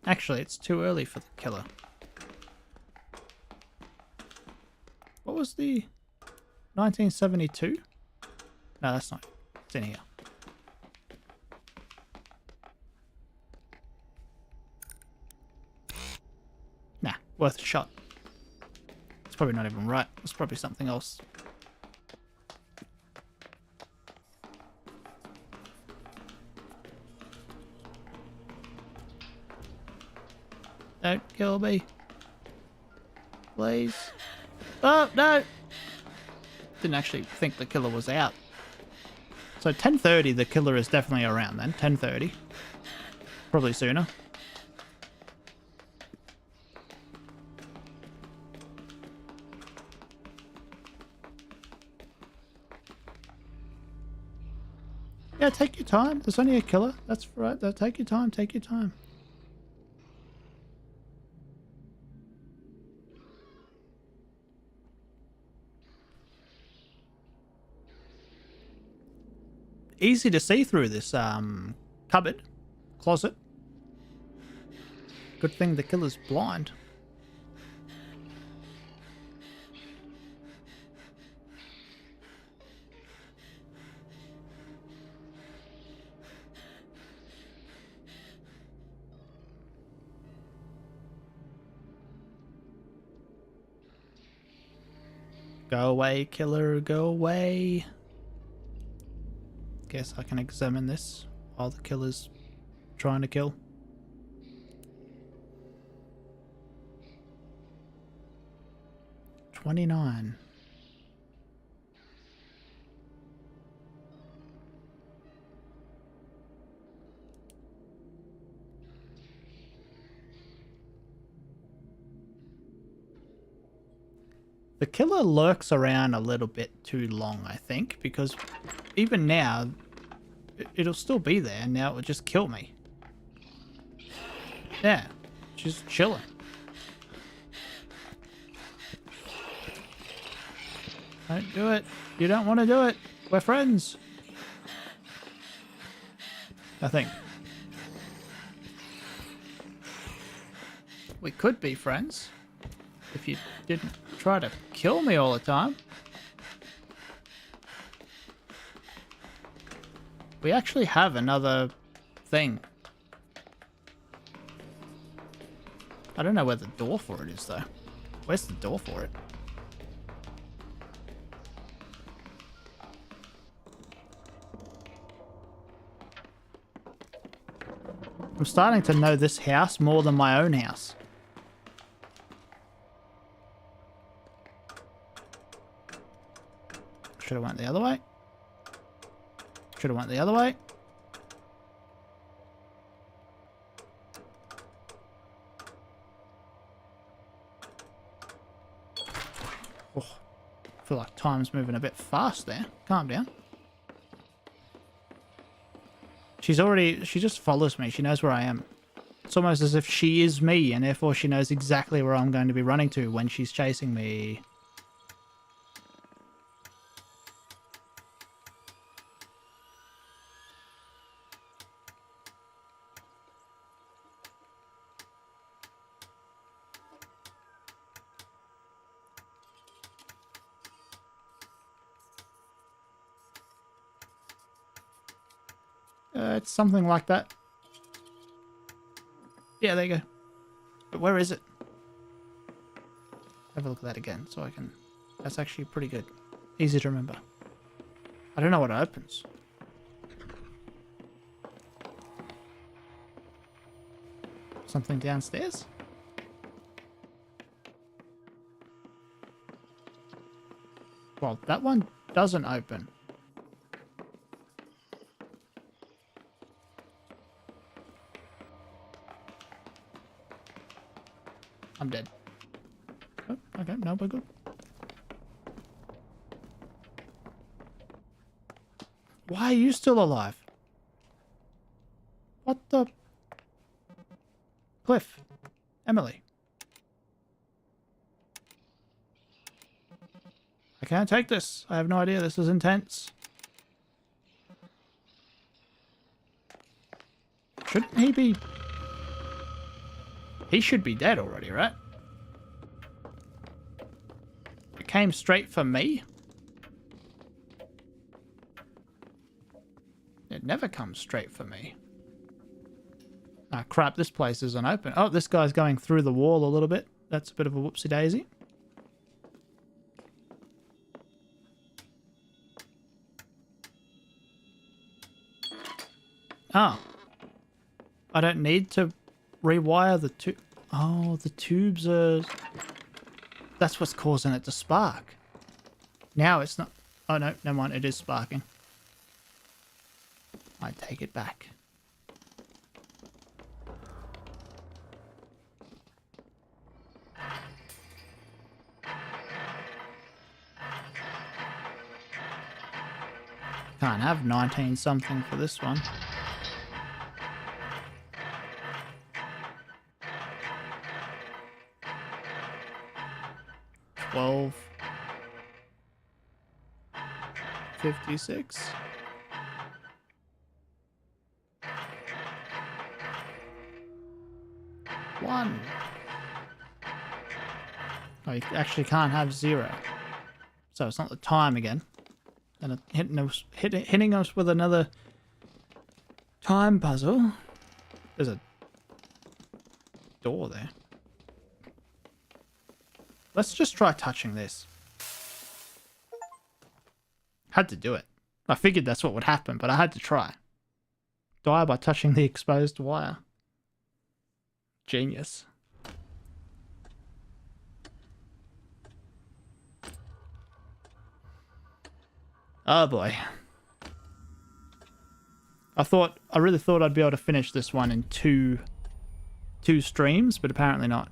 Actually, it's too early for the killer. What was the 1972? No, that's not. It's in here. Nah, worth a shot. It's probably not even right. It's probably something else. Don't kill me. Please. Oh, no! Didn't actually think the killer was out. So 10:30, the killer is definitely around then. 10:30. Probably sooner. Yeah, take your time. There's only a killer. That's right. Take your time. Take your time. Easy to see through this cupboard, closet. Good thing the killer's blind. Go away, killer, go away. Guess I can examine this while the killer's trying to kill. $29. The killer lurks around a little bit too long, I think, because even now, it'll still be there, and now it would just kill me. Yeah, she's chilling. Don't do it. You don't want to do it. We're friends. I think. We could be friends if you didn't try to kill me all the time. We actually have another thing. I don't know where the door for it is, though. Where's the door for it? I'm starting to know this house more than my own house. Should have went the other way. Should have went the other way. Oh, I feel like time's moving a bit fast there. Calm down. She just follows me. She knows where I am. It's almost as if she is me, and therefore she knows exactly where I'm going to be running to when she's chasing me. It's something like that. Yeah, there you go. But where is it? Have a look at that again so I can... That's actually pretty good. Easy to remember. I don't know what it opens. Something downstairs? Well, that one doesn't open. I'm dead. Oh, okay, no, we're good. Why are you still alive? What the... Cliff. Emily. I can't take this. I have no idea. This is intense. Shouldn't he be... He should be dead already, right? It came straight for me? It never comes straight for me. Ah, crap, this place isn't open. Oh, this guy's going through the wall a little bit. That's a bit of a whoopsie-daisy. Oh. I don't need to rewire the tube. Oh, the tubes are... That's what's causing it to spark. Now it's not... Oh, no, never mind. It is sparking. I take it back. Can't have 19 something for this one. $12.56. One. Oh, you actually can't have 0. So it's not the time again. And hitting us with another time puzzle. There's a door there. Let's just try touching this. Had to do it. I figured that's what would happen, but I had to try. Die by touching the exposed wire. Genius. Oh boy. I really thought I'd be able to finish this one in two streams, but apparently not.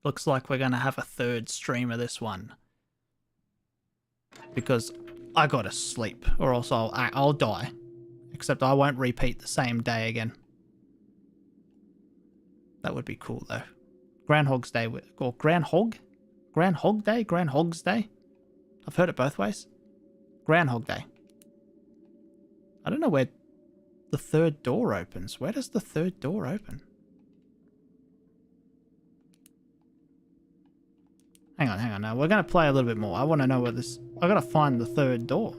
Looks like we're going to have a third stream of this one. Because I gotta sleep, or else I'll die. Except I won't repeat the same day again. That would be cool though. Groundhog's Day, or Groundhog? Groundhog Day? Groundhog's Day? I've heard it both ways. Groundhog Day. I don't know where the third door opens. Where does the third door open? Hang on now. We're going to play a little bit more. I want to know where this... I got to find the third door.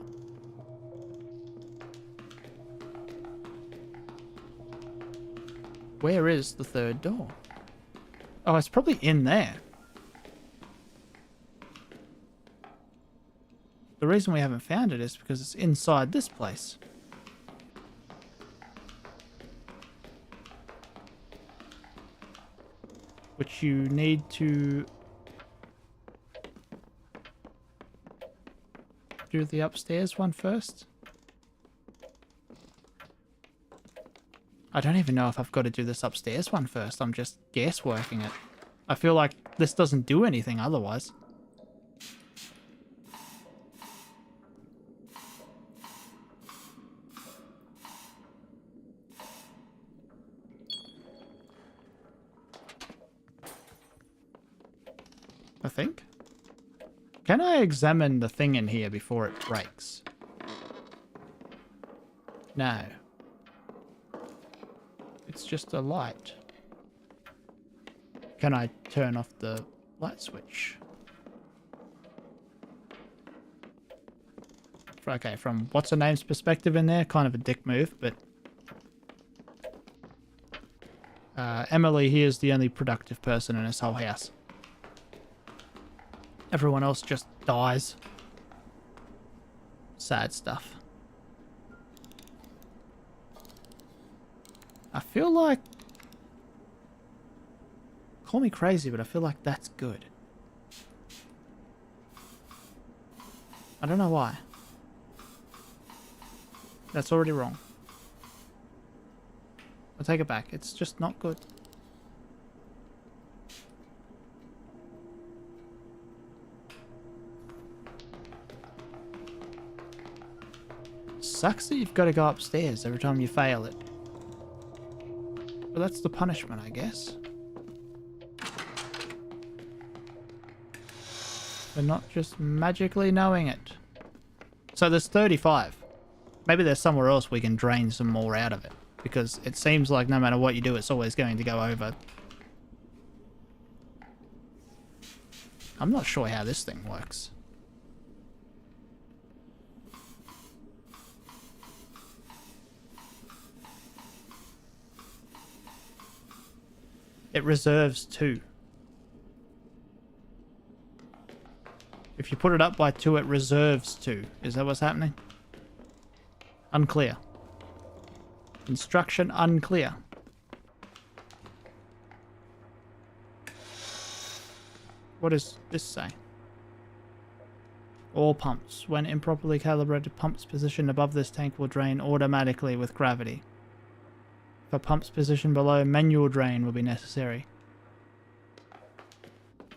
Where is the third door? Oh, it's probably in there. The reason we haven't found it is because it's inside this place. Which you need to do the upstairs one first. I don't even know if I've got to do this upstairs one first. I'm just guessworking it. I feel like this doesn't do anything otherwise. I think. Can I examine the thing in here before it breaks? No. It's just a light. Can I turn off the light switch? Okay, from what's her name's perspective in there, kind of a dick move, but Emily here is the only productive person in this whole house. Everyone else just dies. Sad stuff. I feel like... Call me crazy, but I feel like that's good. I don't know why. That's already wrong. I'll take it back. It's just not good. Sucks that you've got to go upstairs every time you fail it. But that's the punishment, I guess. For not just magically knowing it. So there's 35. Maybe there's somewhere else we can drain some more out of it. Because it seems like no matter what you do, it's always going to go over. I'm not sure how this thing works. It reserves 2. If you put it up by 2, it reserves 2. Is that what's happening? Unclear. Instruction unclear. What does this say? All pumps. When improperly calibrated, pumps positioned above this tank will drain automatically with gravity. For pumps positioned below, manual drain will be necessary.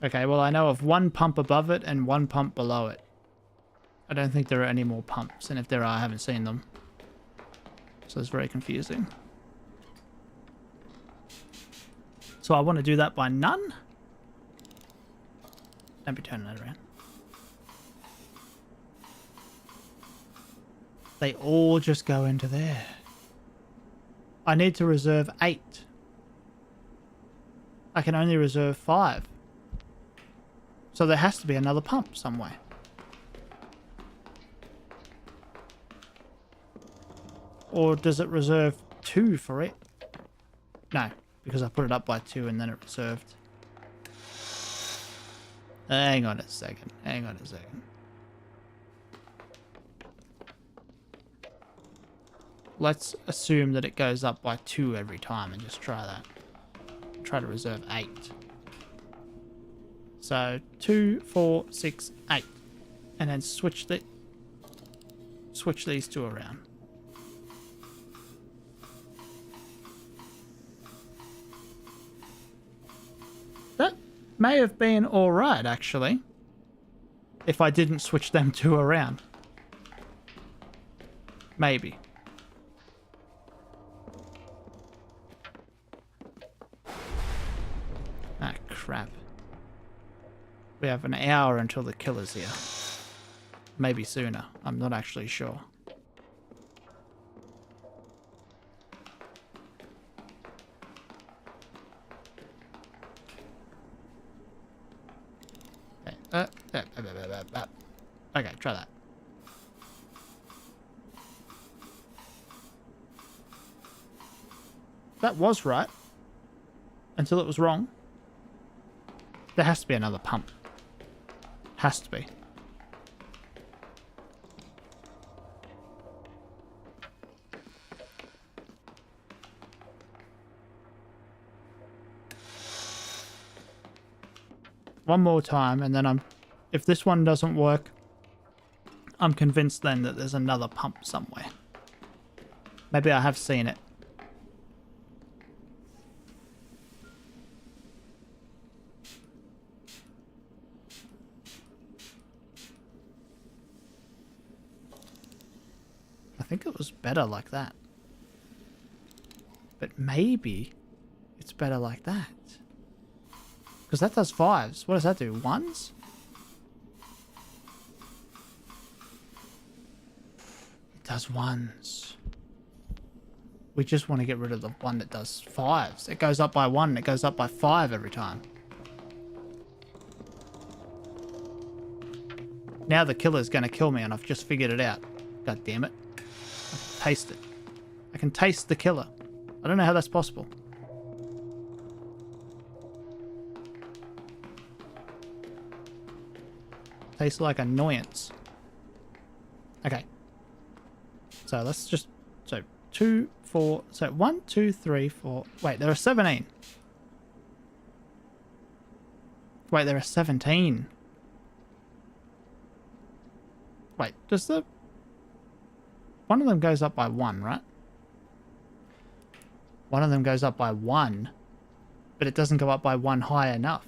Okay, well I know of 1 pump above it and 1 pump below it. I don't think there are any more pumps, and if there are, I haven't seen them. So it's very confusing. So I want to do that by none. Don't be turning that around. They all just go into there. I need to reserve 8. I can only reserve 5. So there has to be another pump somewhere. Or does it reserve 2 for it? No, because I put it up by 2 and then it reserved. Hang on a second. Hang on a second. Let's assume that it goes up by 2 every time and just try that. Try to reserve 8. So 2, 4, 6, 8. And then switch these 2 around. That may have been alright, actually. If I didn't switch them 2 around. Maybe. Ah, crap. We have an hour until the killer's here. Maybe sooner. I'm not actually sure. Okay, try that. That was right. Until it was wrong. There has to be another pump. Has to be. One more time, and then if this one doesn't work, I'm convinced then that there's another pump somewhere. Maybe I have seen it. I think it was better like that. But maybe it's better like that. Because that does 5s. What does that do? 1s? It does 1s. We just want to get rid of the one that does 5s. It goes up by 1 and it goes up by 5 every time. Now the killer's going to kill me and I've just figured it out. God damn it. I can taste it. I can taste the killer. I don't know how that's possible. Tastes like annoyance. Okay. So let's just... So 2, 4... So 1, 2, 3, 4... Wait, there are 17. Wait, there are 17. Wait, does the... One of them goes up by 1, right? One of them goes up by 1. But it doesn't go up by 1 high enough.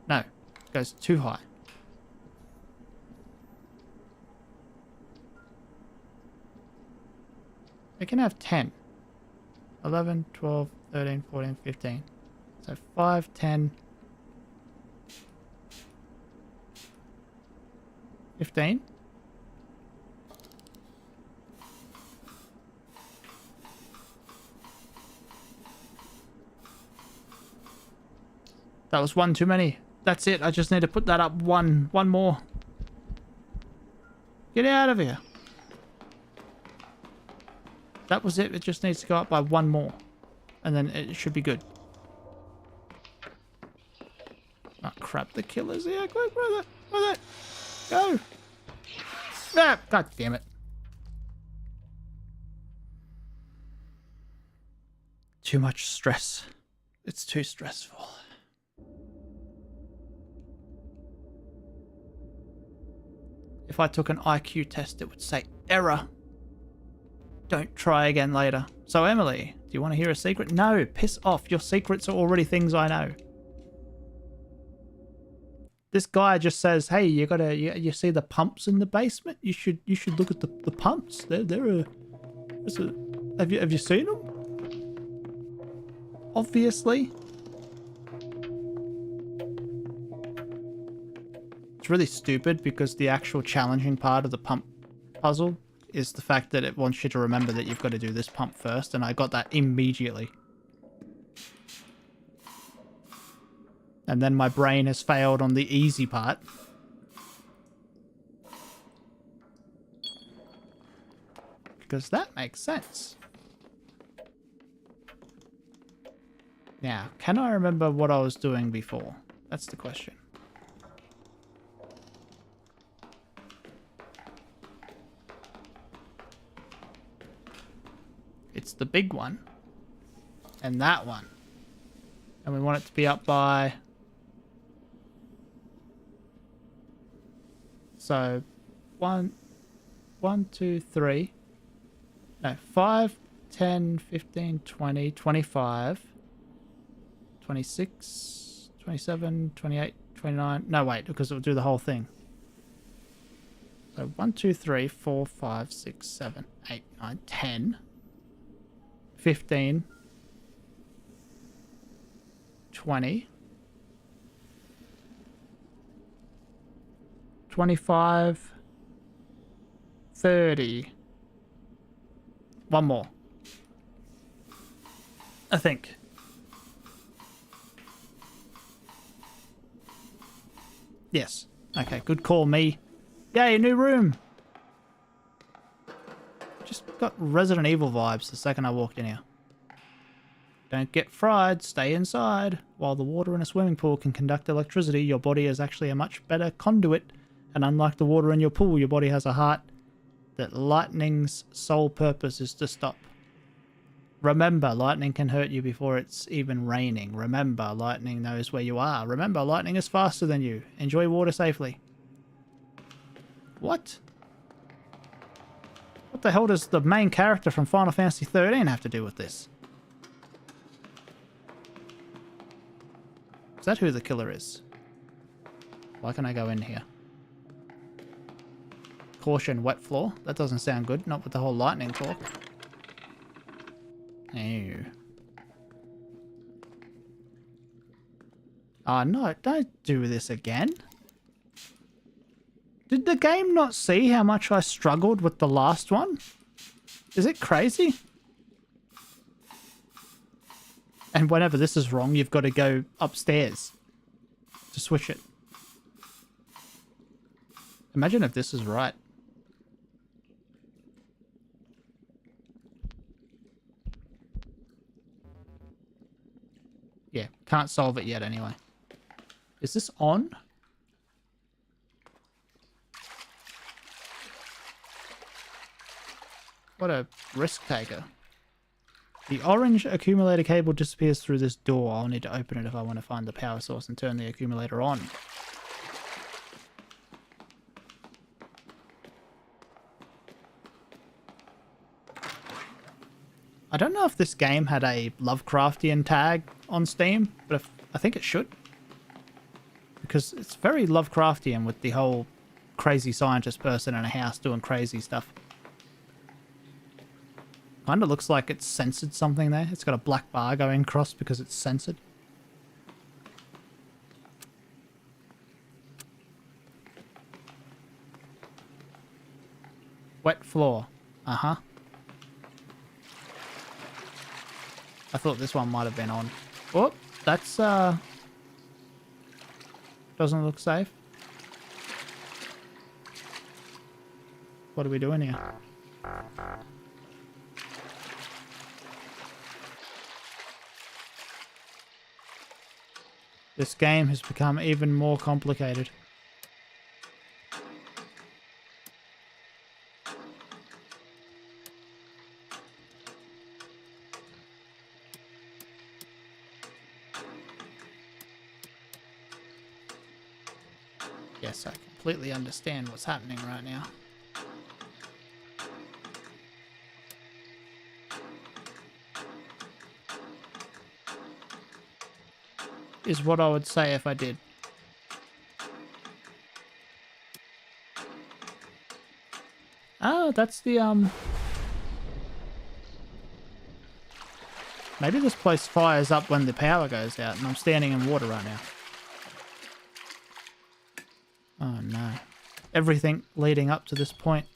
No, it goes too high. It can have 10. 11, 12, 13, 14, 15. So 5, 10... 15. That was one too many. That's it. I just need to put that up one more. Get out of here. That was it. It just needs to go up by 1 more. And then it should be good. Oh crap, the killer's here. Quick, where that? Go! Ah, God damn it. Too much stress. It's too stressful. If I took an IQ test, it would say error. Don't try again later. So Emily, do you want to hear a secret? No, piss off. Your secrets are already things I know. This guy just says, "Hey, you see the pumps in the basement? You should look at the pumps. Have you seen them? Obviously." It's really stupid because the actual challenging part of the pump puzzle is the fact that it wants you to remember that you've got to do this pump first, and I got that immediately. And then my brain has failed on the easy part. Because that makes sense. Now, can I remember what I was doing before? That's the question. It's the big one. And that one. And we want it to be up by... So, 1, 2, 3. No, 5, 10, 15, 20, 25, 26, 27, 28, 29. No, wait, because it will do the whole thing. So 1, 2, 3, 4, 5, 6, 7, 8, 9, 10, 15, 20, 25, 30. One more. I think. Yes. Okay, good call, me. Yay, new room! Just got Resident Evil vibes the second I walked in here. Don't get fried, stay inside. While the water in a swimming pool can conduct electricity, your body is actually a much better conduit. And unlike the water in your pool, your body has a heart that lightning's sole purpose is to stop. Remember, lightning can hurt you before it's even raining. Remember, lightning knows where you are. Remember, lightning is faster than you. Enjoy water safely. What? What the hell does the main character from Final Fantasy 13 have to do with this? Is that who the killer is? Why can't I go in here? Caution, wet floor. That doesn't sound good. Not with the whole lightning talk. Ew. Oh no, don't do this again. Did the game not see how much I struggled with the last one? Is it crazy? And whenever this is wrong, you've got to go upstairs to switch it. Imagine if this is right. Yeah, can't solve it yet anyway. Is this on? What a risk taker. The orange accumulator cable disappears through this door. I'll need to open it if I want to find the power source and turn the accumulator on. I don't know if this game had a Lovecraftian tag on Steam, but I think it should. Because it's very Lovecraftian with the whole crazy scientist person in a house doing crazy stuff. Kind of looks like it's censored something there. It's got a black bar going across because it's censored. Wet floor. Uh-huh. I thought this one might have been on. Oh, that's, doesn't look safe. What are we doing here? This game has become even more complicated. Yes, I completely understand what's happening right now. Is what I would say if I did. Oh, that's the, maybe this place fires up when the power goes out and I'm standing in water right now. Oh no. Everything leading up to this point.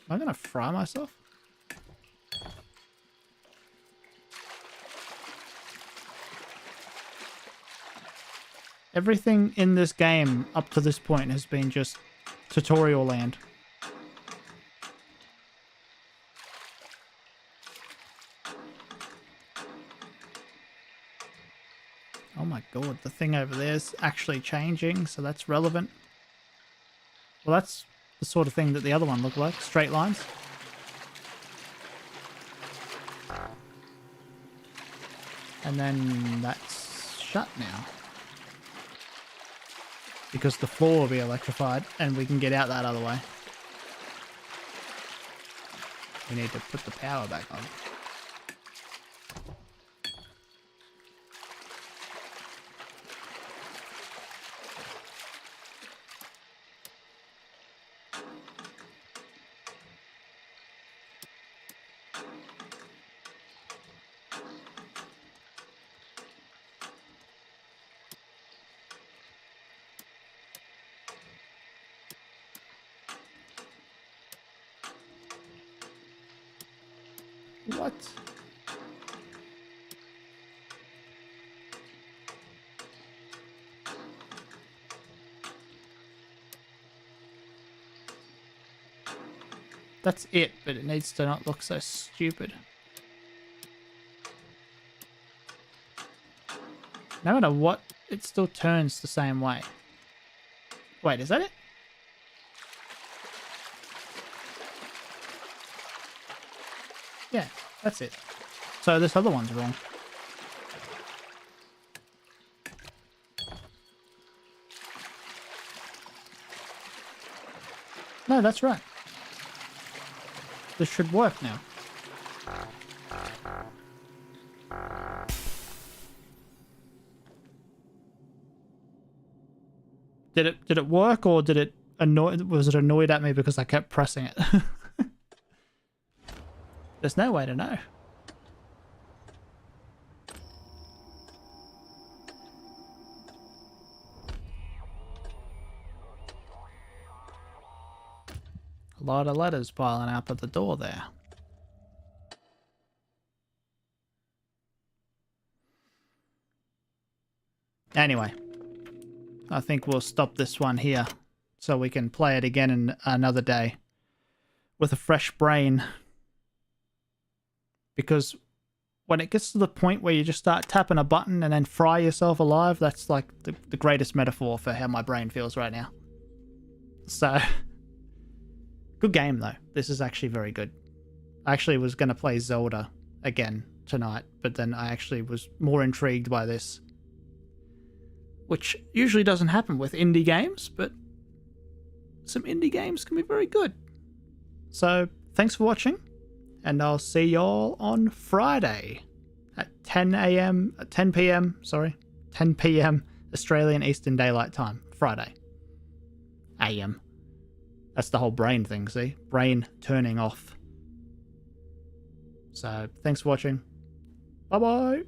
Am I gonna fry myself? Everything in this game up to this point has been just tutorial land. Oh my god, the thing over there is actually changing, so that's relevant. Well, that's the sort of thing that the other one looked like, straight lines. And then that's shut now. Because the floor will be electrified and we can get out that other way. We need to put the power back on. What? That's it, but it needs to not look so stupid. No matter what, it still turns the same way. Wait, is that it? Yeah, that's it. So this other one's wrong. No, that's right. This should work now. Did it work, or did it was it annoyed at me because I kept pressing it? There's no way to know. A lot of letters piling up at the door there. Anyway, I think we'll stop this one here so we can play it again in another day with a fresh brain. Because when it gets to the point where you just start tapping a button and then fry yourself alive, that's like the greatest metaphor for how my brain feels right now. So, good game though. This is actually very good. I actually was going to play Zelda again tonight, but then I actually was more intrigued by this, which usually doesn't happen with indie games, but some indie games can be very good. So, thanks for watching, and I'll see y'all on Friday at 10 p.m. Australian Eastern Daylight Time. Friday. AM. That's the whole brain thing, see? Brain turning off. So, thanks for watching. Bye-bye.